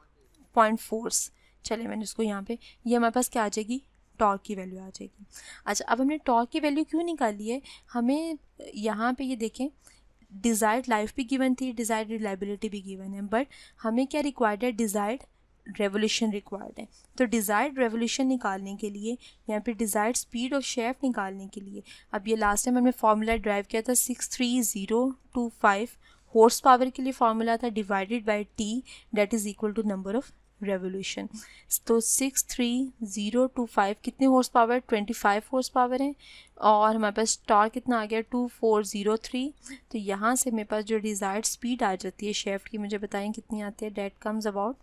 .4. चले, मैंने उसको यहाँ पे, ये हमारे पास क्या आ जाएगी, टॉर्क की वैल्यू आ जाएगी। अच्छा, अब हमने टॉर्क की वैल्यू क्यों निकाली है, हमें यहाँ पे ये देखें डिज़ायर्ड लाइफ भी गिवन थी, डिज़ायर्ड रिलायबिलिटी भी गिवन है, बट हमें क्या रिक्वायर्ड है, डिज़ायर्ड रेवोल्यूशन रिक्वायर्ड है। तो डिज़ायर्ड रेवोल्यूशन निकालने के लिए, यहाँ पे डिज़ायर्ड स्पीड ऑफ शेफ्ट निकालने के लिए, अब ये लास्ट टाइम हमने फार्मूला ड्राइव किया था 63025 हॉर्स पावर के लिए फार्मूला था, divided by T that is equal to number of revolution. तो 63025 कितने हॉर्स पावर, 25 हॉर्स पावर है, और हमारे पास टॉर्क कितना आ गया 2403। तो यहाँ से मेरे पास जो डिज़ायर्ड स्पीड आ जाती है शेफ्ट की, मुझे बताएं कितनी आती है, डेट कम्स अबाउट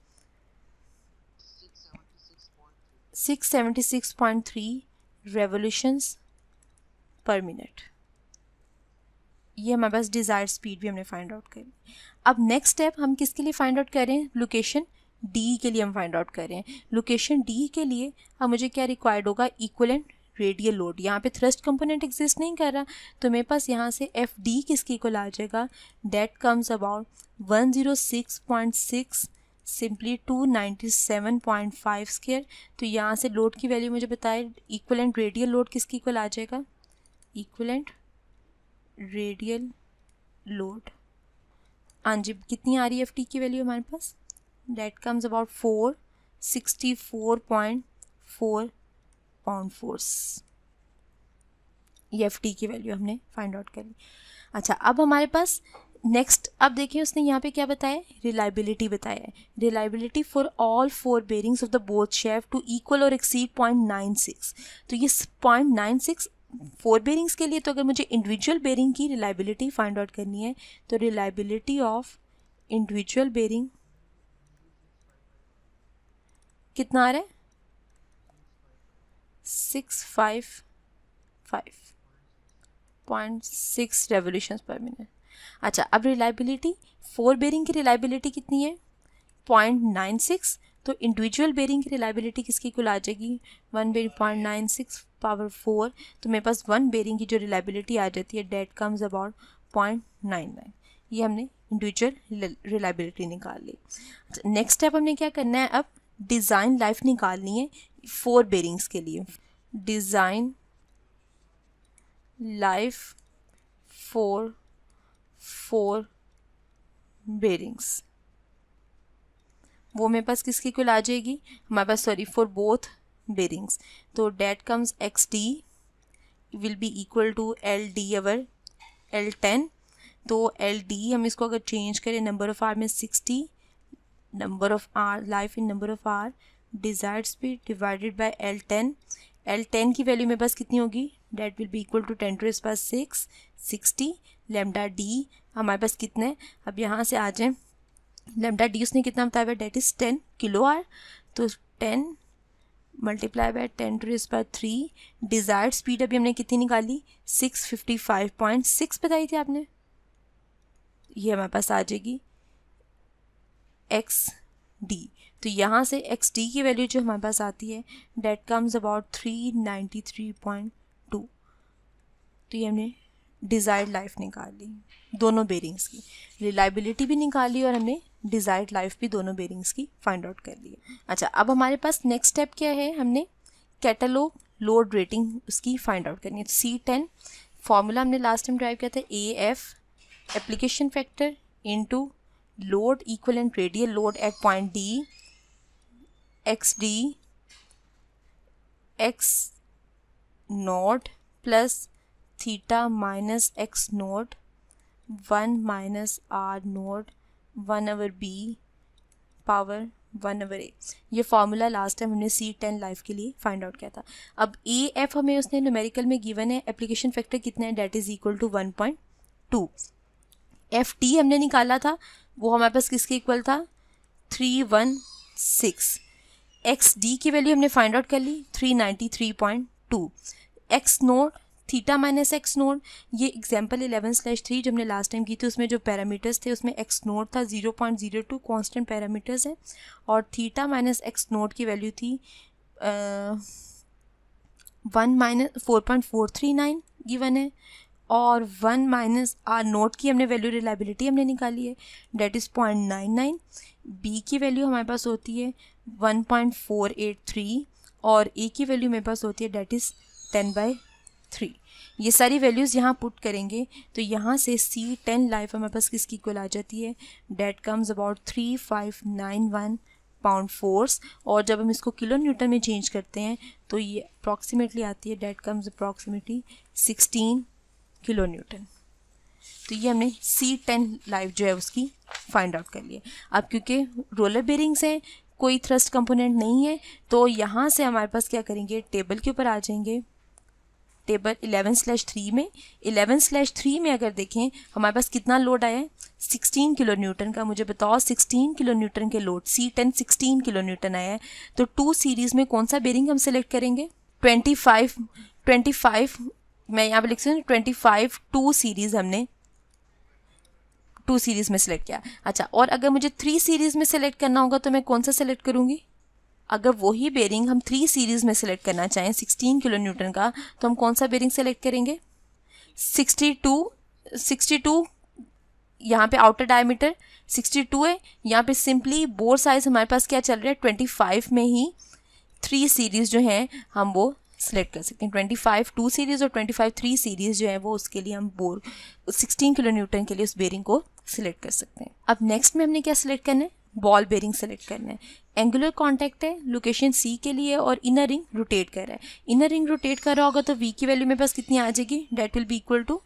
676.3 रेवोल्यूशंस पर मिनट। ये हमारे पास डिज़ायर्ड स्पीड भी हमने फाइंड आउट करी। अब नेक्स्ट स्टेप हम किसके लिए फाइंड आउट करें, लोकेशन डी के लिए हम फाइंड आउट करें। लोकेशन डी के लिए अब मुझे क्या रिक्वायर्ड होगा, इक्वलेंट रेडियल लोड। यहाँ पे थ्रस्ट कंपोनेंट एग्जिस्ट नहीं कर रहा, तो मेरे पास यहाँ से एफ डी किसके इक्वल आ जाएगा, date comes about 106.6 simply 297.5 square. तो यहाँ से लोड की वैल्यू मुझे बताए, इक्वलेंट रेडियल लोड किसके इक्वल आ जाएगा, इक्वलेंट रेडियल लोड, हाँ जी, कितनी आ रही है एफ टी की वैल्यू हमारे पास, that comes about 464.4 pound force. ये एफ टी की वैल्यू हमने फाइंड आउट करी। अच्छा, अब हमारे पास नेक्स्ट, अब देखिए उसने यहाँ पे क्या बताया, रिलायबिलिटी बताया है। Reliability for all 4 bearings of the both shaft to equal और एक्सीड 0.96। तो ये 0.96 4 बेरिंग्स के लिए। तो अगर मुझे इंडिविजुअल बेरिंग की रिलायबिलिटी फाइंड आउट करनी है, तो रिलायबिलिटी ऑफ इंडिविजुअल बेरिंग कितना आ रहा है, 655.6 रेवोल्यूशंस पर मिनट। अच्छा, अब रिलायबिलिटी 4 बेरिंग की रिलायबिलिटी कितनी है, 0.96। तो इंडिविजुअल बेरिंग की रिलायबिलिटी किसकी इक्वल आ जाएगी, 1 बेरिंग 0.96 पावर 4। तो मेरे पास 1 बेरिंग की जो रिलायबिलिटी आ जाती है, डेट कम्स अबाउट 0.99। ये हमने इंडिविजुअल रिलायबिलिटी निकाल ली। नेक्स्ट स्टेप हमने क्या करना है, अब डिज़ाइन लाइफ निकालनी है 4 बेरिंग्स के लिए। डिज़ाइन लाइफ फॉर 4 बेरिंग्स, वो मेरे पास किसकी इक्वल आ जाएगी, हमारे पास सॉरी फॉर बोथ बेरिंग्स। तो that comes X D will be equal to L D over L10। तो एल डी हम इसको अगर चेंज करें, नंबर ऑफ आर में 60, number of R life in number of R, desired speed divided by L10। L10 की value मेरे पास कितनी होगी, that will be equal to 10⁻6 60। Lambda D हमारे पास कितने हैं, अब यहाँ से आ जाएं, लेमडा डी उसने कितना बताया हुआ, डेट इज़ 10 किलो आर। तो 10 मल्टीप्लाई बाय 10⁻3। डिज़ायर्ड स्पीड अभी हमने कितनी निकाली, 655.6 बताई थी आपने, ये हमारे पास आ जाएगी एक्स डी। तो यहाँ से एक्स डी की वैल्यू जो हमारे पास आती है, डेट कम्स अबाउट 393.2। तो ये हमने डिज़ायर्ड लाइफ निकाली दोनों बेरिंग्स की, रिलायबिलिटी भी निकाली और हमने डिज़ायर्ड लाइफ भी दोनों बेरिंग्स की फाइंड आउट कर ली। अच्छा, अब हमारे पास नेक्स्ट स्टेप क्या है, हमने कैटलॉग लोड रेटिंग उसकी फाइंड आउट करनी है। C10 फॉर्मूला हमने लास्ट टाइम ड्राइव किया था, AF application factor into load equivalent radial load at point D, XD X note plus theta minus X note 1 minus R note 1/B power 1/A। ये formula last time हमने C10 life के लिए find out किया था। अब AF हमें उसने numerical में गिवन है, एप्लीकेशन फैक्टर कितना है, that is equal to 1.2। FT हमने निकाला था, वो हमारे पास किसके इक्वल था, 316। XD की वैल्यू हमने फाइंड आउट कर ली 393.2। X note theta minus x note, ये एग्जाम्पल 11/3 जो हमने लास्ट टाइम की थी, उसमें जो पैरामीटर्स थे उसमें एक्स नोट था 0.02 कांस्टेंट पैरामीटर्स है, और थीटा माइनस एक्स नोट की वैल्यू थी 4.439 गिवन है, और 1 माइनस आर नोट की हमने वैल्यू रिलायबिलिटी हमने निकाली है, डेट इज़ 0.99। बी की वैल्यू हमारे पास होती है 1.483, और ए की वैल्यू मेरे पास होती है डेट इज़ 10/3। ये सारी वैल्यूज़ यहाँ पुट करेंगे तो यहाँ से C10 लाइफ हमारे पास किसकी इक्वल आ जाती है, date comes about 3591 pound force. और जब हम इसको किलो न्यूटन में चेंज करते हैं तो ये अप्रॉक्सीमेटली आती है, that comes approximately 16 kilo Newton. तो ये हमने C10 लाइफ जो है उसकी फाइंड आउट कर लिया। अब क्योंकि रोलर बेरिंग्स हैं, कोई थ्रस्ट कंपोनेंट नहीं है, तो यहाँ से हमारे पास क्या करेंगे, टेबल के ऊपर आ जाएंगे। टेबल 11/3 में 11/3 में अगर देखें हमारे पास कितना लोड आया है, 16 किलो न्यूटन का। मुझे बताओ 16 किलो न्यूटन के लोड, C10 16 किलो न्यूटन आया है, तो 2 सीरीज़ में कौन सा बेरिंग हम सेलेक्ट करेंगे, 25 मैं यहाँ पे लिख सकती हूँ 25 2 सीरीज़ हमने 2 सीरीज़ में सेलेक्ट किया। अच्छा, और अगर मुझे 3 सीरीज़ में सेलेक्ट करना होगा तो मैं कौन सा सेलेक्ट करूँगी, अगर वही बेरिंग हम 3 सीरीज़ में सेलेक्ट करना चाहें 16 किलो न्यूटन का, तो हम कौन सा बेरिंग सेलेक्ट करेंगे, 62 यहाँ पे आउटर डायमीटर 62 है। यहाँ पे सिंपली बोर साइज हमारे पास क्या चल रहा है, 25 में ही 3 सीरीज़ जो हैं हम वो सेलेक्ट कर सकते हैं। 25 2 सीरीज़ और 25 3 सीरीज़ जो है वो उसके लिए हम बोर 16 किलो न्यूटन के लिए उस बेरिंग को सिलेक्ट कर सकते हैं। अब नेक्स्ट में हमने क्या सिलेक्ट करना है, बॉल बेरिंग सेलेक्ट करना है। एंगुलर कांटेक्ट है लोकेशन C के लिए और इनर रिंग रोटेट कर रहा है। इनर रिंग रोटेट कर रहा होगा तो V की वैल्यू मेरे पास कितनी आ जाएगी, that will be equal to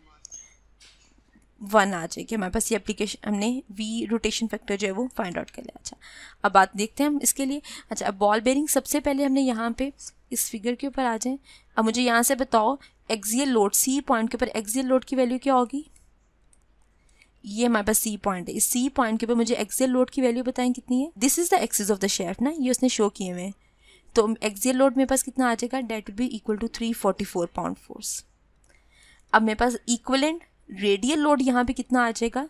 1 आ जाएगी। हमारे पास ये एप्लीकेशन हमने V रोटेशन फैक्टर जो है वो फाइंड आउट कर लिया। अच्छा, अब बात देखते हैं हम इसके लिए। अच्छा, अब बॉल बेरिंग सबसे पहले हमने यहाँ पे इस फिगर के ऊपर आ जाए। अब मुझे यहाँ से बताओ एक्सियल लोड C पॉइंट के ऊपर एक्सियल लोड की वैल्यू क्या होगी, ये हमारे पास C पॉइंट है। इस C पॉइंट के ऊपर मुझे एक्सियल लोड की वैल्यू बताएं कितनी है, this is the axis of the shaft ना, ये उसने शो किए हुए। तो एक्सियल लोड मेरे पास कितना आ जाएगा, that will be equal to 344 pound force. अब मेरे पास इक्वलेंट रेडियल लोड यहाँ पे कितना आ जाएगा,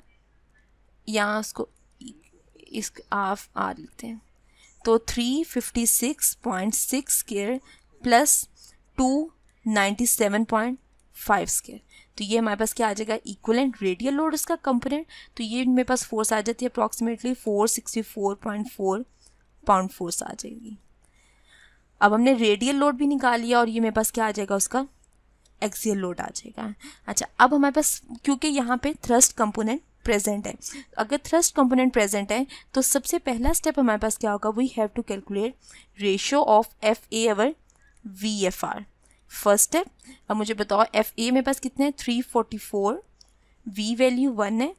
यहाँ उसको इस हाफ आर लिखते हैं, तो 356.6 स्क्वायर प्लस 297.5 स्क्वायर। तो ये हमारे पास क्या आ जाएगा, इक्वलेंट रेडियल लोड इसका कंपोनेंट। तो ये मेरे पास फोर्स आ जाती है अप्रॉक्सीमेटली 464.4 पाउंड फोर्स आ जाएगी। अब हमने रेडियल लोड भी निकाल लिया और ये मेरे पास क्या आ जाएगा, उसका एक्सियल लोड आ जाएगा। अच्छा, अब हमारे पास क्योंकि यहाँ पे थ्रस्ट कंपोनेंट प्रेजेंट है, अगर थ्रस्ट कंपोनेंट प्रेजेंट है तो सबसे पहला स्टेप हमारे पास क्या होगा, we have to calculate ratio of FA over VFR। First step. अब मुझे बताओ FA मेरे पास कितने हैं, 344, V वैल्यू 1 है,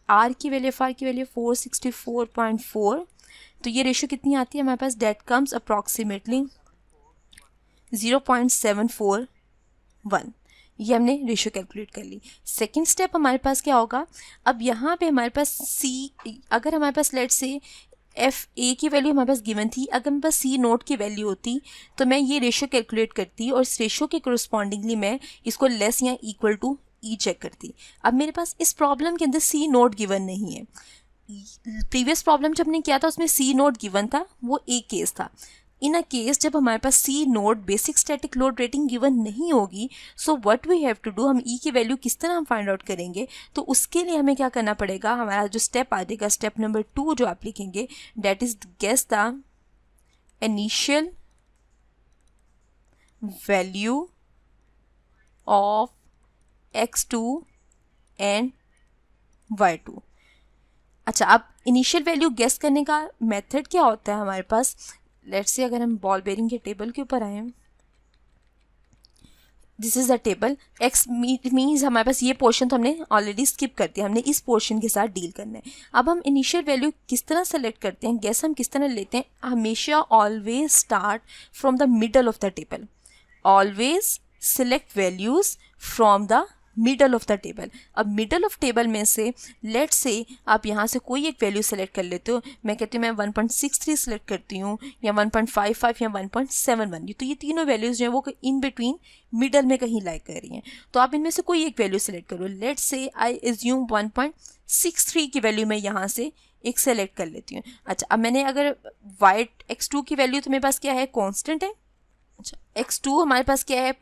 R की वैल्यू FR की वैल्यू 464.4। तो ये रेशियो कितनी आती है हमारे पास, डेट कम्स अप्रॉक्सीमेटली 0.741। ये हमने रेशियो कैलकुलेट कर ली। सेकेंड स्टेप हमारे पास क्या होगा, अब यहाँ पे हमारे पास C, अगर हमारे पास लेट से FA की वैल्यू हमारे पास गिवन थी, अगर मेरे पास C नोट की वैल्यू होती तो मैं ये रेशियो कैलकुलेट करती और इस रेशियो के कोरस्पॉन्डिंगली मैं इसको लेस या इक्वल टू E चेक करती। अब मेरे पास इस प्रॉब्लम के अंदर C नोट गिवन नहीं है। प्रीवियस प्रॉब्लम जब हमने किया था उसमें C नोट गिवन था, वो एक केस था। इन अ केस जब हमारे पास C naught basic static load rating given नहीं होगी, so what we have to do, हम E की वैल्यू किस तरह हम फाइंड आउट करेंगे, तो उसके लिए हमें क्या करना पड़ेगा, हमारा जो स्टेप आ जाएगा, स्टेप नंबर 2 जो आप लिखेंगे, that is guess the initial value of x2 and y2। अच्छा, अब इनिशियल वैल्यू गेस करने का मेथड क्या होता है हमारे पास, लेट्स से अगर हम बॉल बेरिंग के टेबल के ऊपर आए, this is the table, x means हमारे पास ये पोर्शन तो हमने ऑलरेडी स्किप कर दिया, हमने इस पोर्शन के साथ डील करना है। अब हम इनिशियल वैल्यू किस तरह सेलेक्ट करते हैं, गेस हम किस तरह लेते हैं, हमेशा always start from the middle of the table, always select values from the middle of the table. अब मिडल ऑफ टेबल में से लेट से आप यहाँ से कोई एक वैल्यू सेलेक्ट कर लेते हो, मैं कहती हूँ मैं 1.63 सेलेक्ट करती हूँ, या 1.55 या 1.71, तो ये तीनों वैल्यूज़ जो है वो इन बिटवीन मिडल में कहीं लाई कर रही हैं। तो आप इनमें से कोई एक वैल्यू सेलेक्ट करो, लेट से आई एज्यूम 1.63 की वैल्यू मैं यहाँ से एक सेलेक्ट कर लेती हूँ। अच्छा, अब मैंने अगर वाइट x2 की वैल्यू तो मेरे पास क्या है, कॉन्स्टेंट है। अच्छा, x2 हमारे पास क्या है,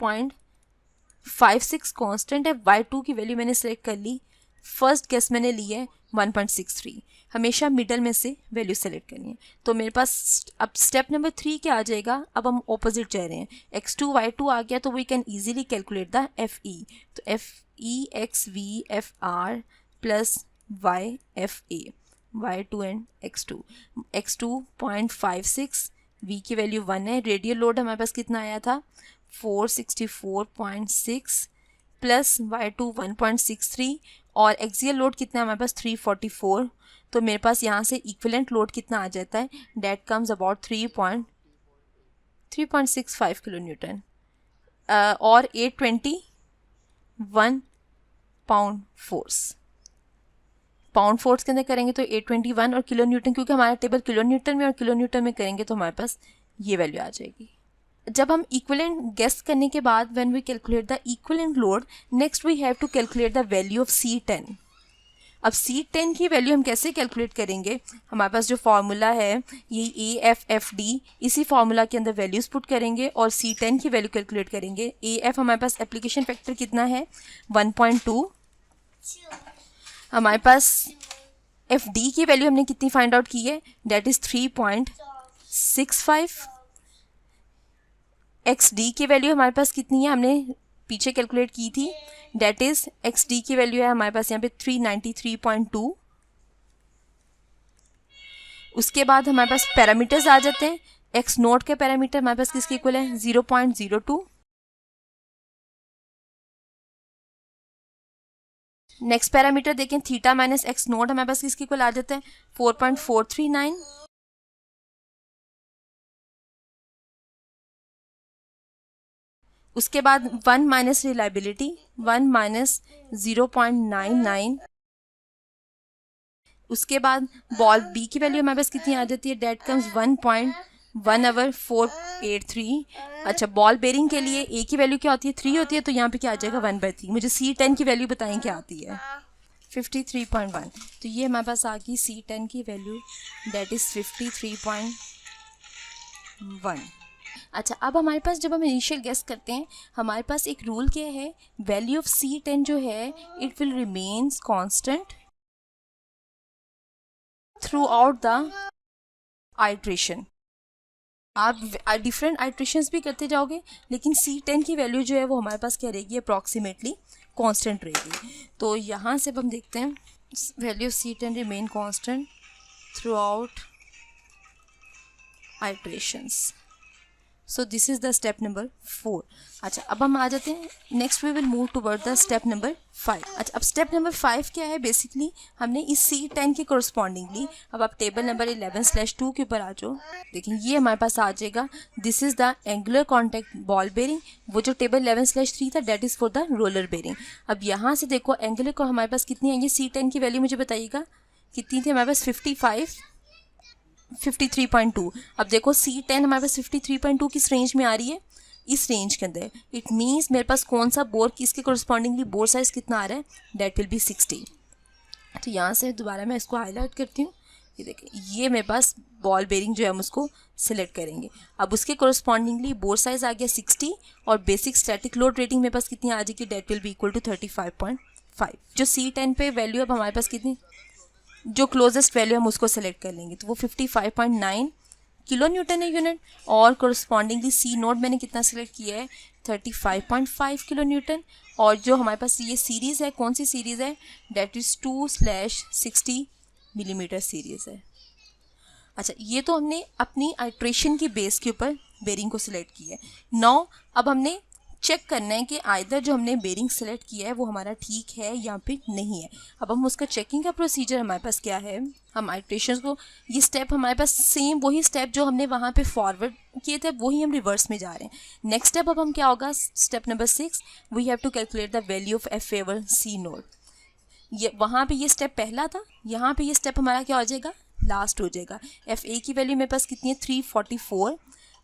0.56 कांस्टेंट है। y2 की वैल्यू मैंने सेलेक्ट कर ली, फर्स्ट गेस मैंने ली है 1.63। हमेशा मिडल में से वैल्यू सेलेक्ट करनी है। तो मेरे पास अब स्टेप नंबर 3 क्या आ जाएगा, अब हम ऑपोजिट जा रहे हैं, x2 y2 आ गया तो we can easily calculate the FE। तो FE XV FR प्लस YFA, y2 and x2। x2 0.56, v की वैल्यू 1 है, रेडियल लोड हमारे पास कितना आया था 464.6 प्लस y2 1.63 और एक्सियल लोड कितना है हमारे पास 344। तो मेरे पास यहाँ से इक्विवेलेंट लोड कितना आ जाता है, date comes about 3.65 kilo Newton और 821 पाउंड फोर्स। पाउंड फोर्स के अंदर करेंगे तो 821 और किलो न्यूटन, क्योंकि हमारा टेबल किलो न्यूटन में और किलो न्यूटन में करेंगे तो हमारे पास ये वैल्यू आ जाएगी। जब हम इक्विवेलेंट गेस करने के बाद when we calculate the equivalent load, next we have to calculate the value of C10। अब C10 की वैल्यू हम कैसे कैलकुलेट करेंगे, हमारे पास जो फार्मूला है ये AFFD, इसी फार्मूला के अंदर वैल्यूज पुट करेंगे और C10 की वैल्यू कैलकुलेट करेंगे। AF हमारे पास एप्लीकेशन फैक्टर कितना है 1.2, हमारे पास FD की वैल्यू हमने कितनी फाइंड आउट की है, डेट इज़ 3.65। XD की वैल्यू हमारे पास कितनी है, हमने पीछे कैलकुलेट की थी, डेट इज XD की वैल्यू है हमारे पास यहाँ पे 393.2। उसके बाद हमारे पास पैरामीटर्स आ जाते हैं। X नोट के पैरामीटर हमारे पास किसके इक्वल है 0.02। नेक्स्ट पैरामीटर देखें थीटा माइनस X नोट हमारे पास किसके इक्वल आ जाता है 4.439। उसके बाद 1 माइनस रिलायबिलिटी 1 माइनस 0.99। उसके बाद बॉल बी की वैल्यू हमारे पास कितनी आ जाती है, डेट कम्स 1.1 ओवर 483। अच्छा, बॉल बेरिंग के लिए ए की वैल्यू क्या होती है 3 होती है, तो यहाँ पे क्या आ जाएगा 1/3। मुझे C10 की वैल्यू बताएं क्या आती है 53.1। तो ये हमारे पास आ गई C10 की वैल्यू, डेट इज़ 53.1। अच्छा, अब हमारे पास जब हम इनिशियल गेस करते हैं हमारे पास एक रूल क्या है, वैल्यू ऑफ C10 जो है it will remains constant through out the iteration. आप डिफरेंट आइट्रेशंस भी करते जाओगे लेकिन C10 की वैल्यू जो है वो हमारे पास क्या रहेगी, अप्रॉक्सीमेटली कांस्टेंट रहेगी। तो यहाँ से अब हम देखते हैं value of C10 remain constant throughout iterations. So this is the step number 4। अच्छा, अब हम आ जाते हैं next we will move toward the step number 5। अच्छा, अब स्टेप नंबर 5 क्या है, बेसिकली हमने इस C10 के कोरस्पॉन्डिंगली, अब आप टेबल नंबर 11/2 के ऊपर आ जाओ, देखिए ये हमारे पास आ जाएगा, this is the angular contact ball bearing. वो जो टेबल 11/3 था that is for the roller bearing. अब यहाँ से देखो एंगुलर को हमारे पास कितनी आएंगी, C10 की वैल्यू मुझे बताइएगा कितनी थी हमारे पास 53.2। अब देखो C10 हमारे पास 53.2 किस रेंज में आ रही है, इस रेंज के अंदर। इट मीन्स मेरे पास कौन सा बोर किसके कोरस्पॉन्डिंगली बोर साइज कितना आ रहा है, डेट विल बी 60। तो यहाँ से दोबारा मैं इसको हाईलाइट करती हूँ, ये देखिए ये मेरे पास बॉल बेरिंग जो है हम उसको सिलेक्ट करेंगे। अब उसके कोरस्पॉन्डिंगली बोर साइज आ गया 60 और बेसिक स्टैटिक लोड रेटिंग मेरे पास कितनी आ जाएगी, that will be equal to 35.5। जो C10 पे वैल्यू अब हमारे पास कितनी, जो क्लोजेस्ट वैल्यू हम उसको सेलेक्ट कर लेंगे, तो वो 55.9 किलो न्यूटन है यूनिट, और कोरस्पॉन्डिंगली C नोट मैंने कितना सेलेक्ट किया है 35.5 किलो न्यूटन। और जो हमारे पास ये सीरीज़ है, कौन सी सीरीज़ है, डेट इज़ 2/60 मिलीमीटर सीरीज़ है। अच्छा, ये तो हमने अपनी आइट्रेशन की बेस के ऊपर बेरिंग को सिलेक्ट किया है। नाउ अब हमने चेक करना है कि आइदर जो हमने बेरिंग सेलेक्ट किया है वो हमारा ठीक है या फिर नहीं है। अब हम उसका चेकिंग का प्रोसीजर हमारे पास क्या है, हम आइट्रेशंस को, ये स्टेप हमारे पास सेम वही स्टेप जो हमने वहाँ पे फॉरवर्ड किए थे वही हम रिवर्स में जा रहे हैं। नेक्स्ट स्टेप अब हम क्या होगा, step number 6, we have to calculate the value of FA over C naught. ये वहाँ पे ये स्टेप पहला था, यहाँ पे ये स्टेप हमारा क्या हो जाएगा, लास्ट हो जाएगा। FA की वैल्यू मेरे पास कितनी है 344,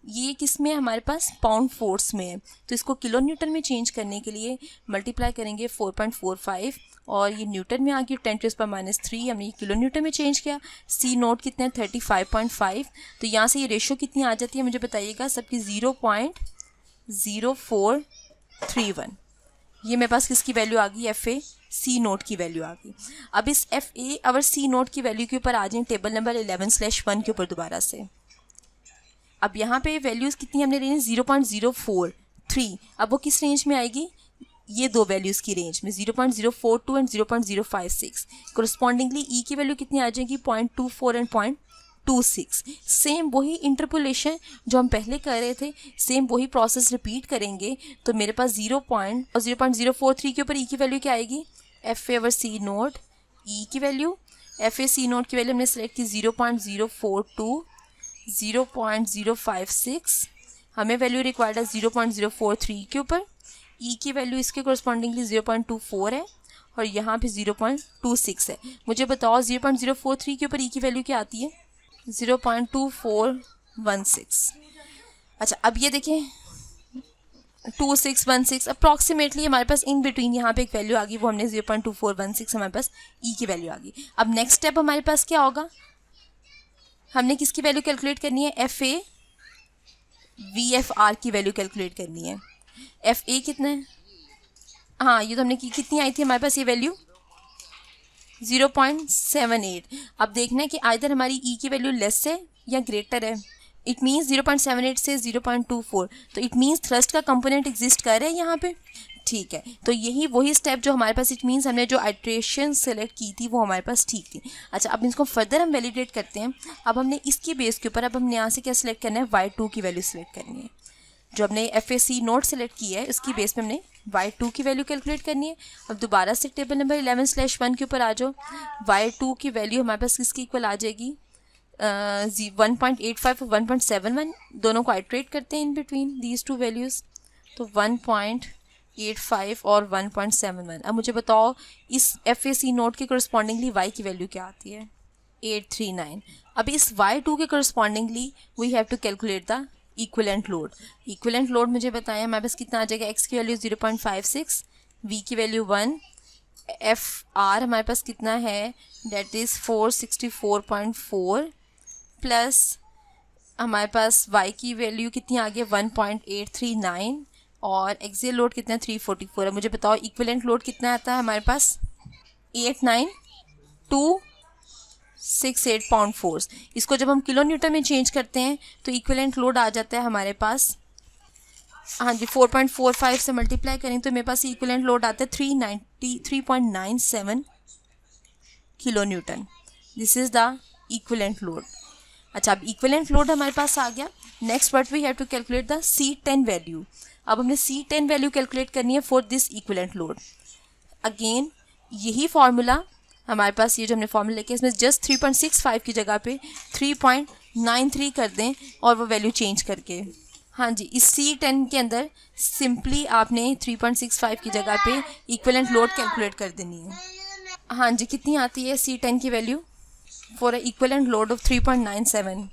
ये किस में हमारे पास पाउंड फोर्स में है, तो इसको किलो न्यूटन में चेंज करने के लिए मल्टीप्लाई करेंगे 4.45 और ये न्यूटन में आ गई 10⁻³ हमने ये किलो न्यूटन में चेंज किया। C नोट कितने 35.5, तो यहाँ से ये रेशो कितनी आ जाती है मुझे बताइएगा सबकी 0.0431। ये मेरे पास किसकी वैल्यू आ गई FA सी नोट की वैल्यू आ गई। अब इस एफ ए और सी नोट की वैल्यू के ऊपर आ जाए टेबल नंबर 11/1 के ऊपर दोबारा से। अब यहाँ पे वैल्यूज़ कितनी हमने लेनी, 0.043। अब वो किस रेंज में आएगी, ये दो वैल्यूज़ की रेंज में, 0.042 एंड 0.056। कोरस्पॉन्डिंगली ई की वैल्यू कितनी आ जाएगी, 0.24 एंड 0.26। सेम वही इंटरपोलेशन जो हम पहले कर रहे थे, सेम वही प्रोसेस रिपीट करेंगे। तो मेरे पास 0.043 के ऊपर ई की वैल्यू क्या आएगी, f a over c nought e की वैल्यू, एफ ए सी नोट की वैल्यू हमने सेलेक्ट की 0.042, 0.056, हमें वैल्यू रिक्वायर्ड है 0.043 के ऊपर, ई की वैल्यू इसके कोरस्पॉन्डिंगली 0.24 है और यहाँ पे 0.26 है। मुझे बताओ 0.043 के ऊपर ई की वैल्यू क्या आती है, 0.2416। अच्छा अब ये देखें 2616 अप्रॉक्सीमेटली हमारे पास इन बिटवीन यहाँ पे एक वैल्यू आ गई, वो हमने 0.2416 हमारे पास ई की वैल्यू आ गई। अब नेक्स्ट स्टेप हमारे पास क्या होगा, हमने किसकी वैल्यू कैलकुलेट करनी है, F A V F are की वैल्यू कैलकुलेट करनी है। एफ ए कितना है, हाँ ये तो हमने कितनी आई थी हमारे पास ये वैल्यू 0.78। अब देखना है कि आइदर हमारी ई की वैल्यू लेस है या ग्रेटर है। इट मीन्स 0.78 से 0.24, तो इट मीन्स थ्रस्ट का कंपोनेंट एग्जिस्ट कर रहा है यहाँ पे, ठीक है। तो यही वही स्टेप जो हमारे पास, इट मीन्स हमने जो आइट्रेशन सेलेक्ट की थी वो हमारे पास ठीक थी। अच्छा अब इसको फर्दर हम वैलिडेट करते हैं। अब हमने इसके बेस के ऊपर अब हमने यहाँ से क्या सिलेक्ट करना है, y2 की वैल्यू सिलेक्ट करनी है। जो हमने एफ ए सी नोट सेलेक्ट की है उसकी बेस पे हमने y2 की वैल्यू कैलकुलेट करनी है। अब दोबारा से टेबल नंबर 11/1 के ऊपर आ जाओ, y2 की वैल्यू हमारे पास किसकी इक्वल आ जाएगी, 1.85 और 1.71, दोनों को आइट्रेट करते हैं in between these two values, तो 1.85 और 1.71। अब मुझे बताओ इस एफ ए सी नोट के करस्पॉन्डिंगली y की वैल्यू क्या आती है, 839। अब इस y2 के करस्पॉन्डिंगली we have to calculate the equivalent load. Equivalent load मुझे बताएं हमारे पास कितना आ जाएगा, x की वैल्यू 0.56, v की वैल्यू 1, एफ आर हमारे पास कितना है, डेट इज़ 464.4 प्लस हमारे पास y की वैल्यू कितनी आ गई 1.839 और एक्सियल लोड कितना है 344 है। मुझे बताओ इक्विवेलेंट लोड कितना आता है हमारे पास, 89268 पाउंड फोर्स। इसको जब हम किलो न्यूटन में चेंज करते हैं तो इक्विवेलेंट लोड आ जाता है हमारे पास, हाँ जी 4.45 से मल्टीप्लाई करें तो मेरे पास इक्विवेलेंट लोड आता है 393.97 kilo newton. This is the equivalent load. अच्छा अब इक्विवेलेंट लोड हमारे पास आ गया। Next what we have to calculate the C10 value. अब हमने C10 वैल्यू कैलकुलेट करनी है for this equivalent load. Again यही फार्मूला हमारे पास, ये जो हमने फार्मूला लेके इसमें जस्ट 3.65 की जगह पे 3.93 कर दें और वो वैल्यू चेंज करके, हाँ जी इस C10 के अंदर सिंपली आपने 3.65 की जगह पे इक्विवेलेंट लोड कैलकुलेट कर देनी है। हाँ जी कितनी आती है C10 की value for equivalent load of 3.97,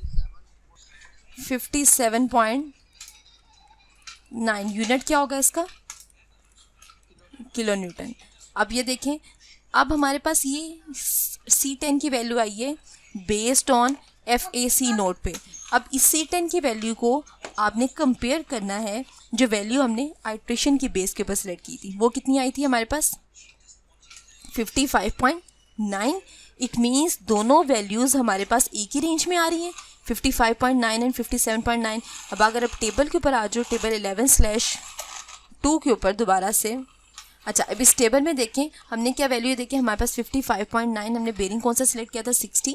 57.9 unit क्या होगा इसका, किलो न्यूटन। अब ये देखें, अब हमारे पास ये C10 की वैल्यू आई है बेस्ड ऑन FAC नोट पे। अब इस C10 की वैल्यू को आपने कंपेयर करना है जो वैल्यू हमने आइट्रेशन की बेस के ऊपर सेलेक्ट की थी, वो कितनी आई थी हमारे पास 55.9। इट मीन्स दोनों वैल्यूज़ हमारे पास एक ही रेंज में आ रही हैं, 55.9 एंड 57.9। अब अगर आप टेबल के ऊपर आ जाओ, टेबल 11/2 के ऊपर दोबारा से, अच्छा अब इस टेबल में देखें हमने क्या वैल्यू देखें, हमारे पास 55.9, हमने बेरिंग कौन सा सिलेक्ट किया था 60,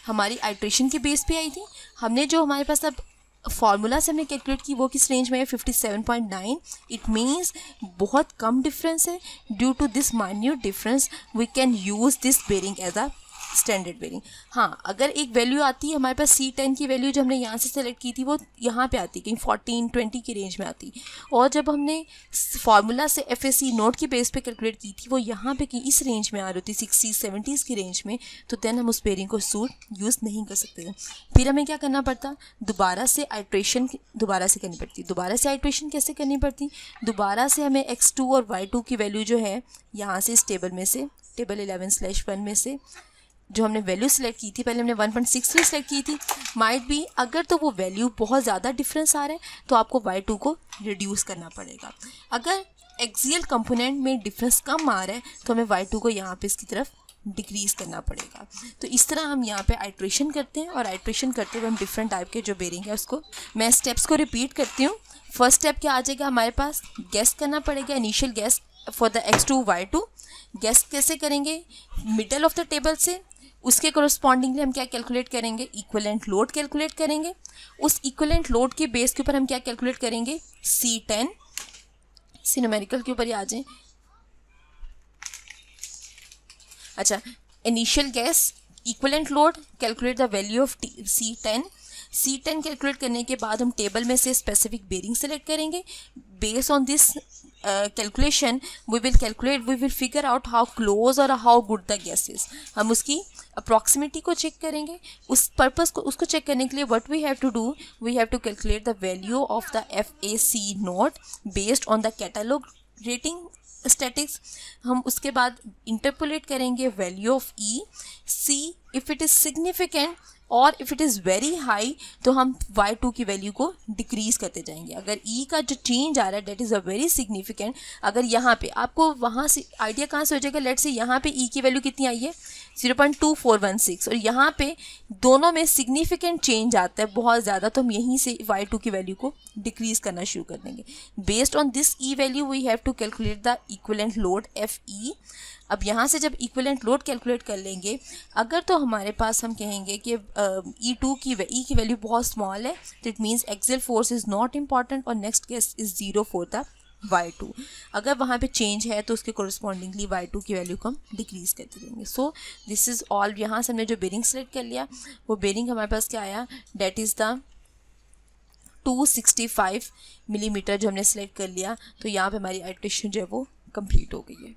हमारी आइट्रेशन की बेस पे आई थी। हमने जो हमारे पास अब फार्मूला से हमने कैलकुलेट की वो किस रेंज में है 57.9। इट मीन्स बहुत कम डिफरेंस है। Due to this minute difference we can use this bearing as a standard bearing. हाँ अगर एक वैल्यू आती है हमारे पास C10 की वैल्यू जो हमने यहाँ से सेलेक्ट की थी वो यहाँ पे आती कहीं 14-20 की रेंज में आती, और जब हमने फार्मूला से FAC नोट की बेस पे कैलकुलेट की थी वो यहाँ पे कहीं इस रेंज में आ रही थी 60-70s की रेंज में, तो देन हम उस बेरिंग को सूट यूज़ नहीं कर सकते थे। फिर हमें क्या करना पड़ता, दोबारा से आइट्रेशन दोबारा से करनी पड़ती। दोबारा से आइट्रेशन कैसे करनी पड़ती, दोबारा से हमें X2 और Y2 की वैल्यू जो है यहाँ से इस टेबल में से, टेबल 11/1 में से जो हमने वैल्यू सेलेक्ट की थी, पहले हमने 1.63 सेलेक्ट की थी, माइट बी अगर तो वो वैल्यू बहुत ज़्यादा डिफरेंस आ रहा है तो आपको y2 को रिड्यूस करना पड़ेगा। अगर एक्सियल कंपोनेंट में डिफरेंस कम आ रहा है तो हमें y2 को यहाँ पे इसकी तरफ डिक्रीज़ करना पड़ेगा। तो इस तरह हम यहाँ पे आइट्रेशन करते हैं और आइट्रेशन करते हुए हम डिफरेंट टाइप के जो बेरिंग है उसको, मैं स्टेप्स को रिपीट करती हूँ। फर्स्ट स्टेप क्या आ जाएगा हमारे पास, गैस करना पड़ेगा, initial guess for the x2 y2। Gas कैसे करेंगे, मिडल ऑफ द टेबल से, उसके कोरस्पॉन्डिंगली हम क्या कैलकुलेट करेंगे, इक्विवेलेंट लोड कैलकुलेट करेंगे। उस इक्विवेलेंट लोड के बेस के ऊपर हम क्या कैलकुलेट करेंगे, C10, सी न्यूमेरिकल के ऊपर ही आ जाए। अच्छा, initial guess, equivalent load, calculate the value of C10। C10 calculate करने के बाद हम टेबल में से स्पेसिफिक बेरिंग सेलेक्ट करेंगे। Based on this calculation we will figure out how close और how good the guess is. हम उसकी अप्रॉक्सिमिटी को चेक करेंगे। उस पर्पस को, उसको चेक करने के लिए what we have to do, we have to calculate the value of the FAC nought based on the catalog rating statics. हम उसके बाद इंटरपोलेट करेंगे value of E, C if it is significant और if it is very high तो हम y2 की value को decrease करते जाएंगे। अगर E का जो चेंज आ रहा है that is a very significant, अगर यहाँ पे आपको वहाँ से आइडिया कहाँ से हो जाएगा, लेट से यहाँ पे E की वैल्यू कितनी आई है 0.2416 और यहाँ पे दोनों में सिग्निफिकेंट चेंज आता है बहुत ज़्यादा, तो हम यहीं से y2 की वैल्यू को डिक्रीज़ करना शुरू कर देंगे। Based on this E value we have to calculate the equivalent load FE। अब यहाँ से जब इक्विवेलेंट लोड कैलकुलेट कर लेंगे, अगर तो हमारे पास हम कहेंगे कि E की वैल्यू बहुत स्मॉल है, तो it means axial force is not important और next case is 0 for the y2। अगर वहाँ पे चेंज है तो उसके कोरस्पॉन्डिंगली y2 की वैल्यू को हम डिक्रीज़ करते रहेंगे। सो दिस इज़ ऑल। यहाँ से हमने जो बेरिंग सेलेक्ट कर लिया वो बेरिंग हमारे पास क्या आया, डेट इज़ द 265 मिलीमीटर जो हमने सेलेक्ट कर लिया। तो यहाँ पे हमारी आइट्रेशन जो है वो कंप्लीट हो गई है।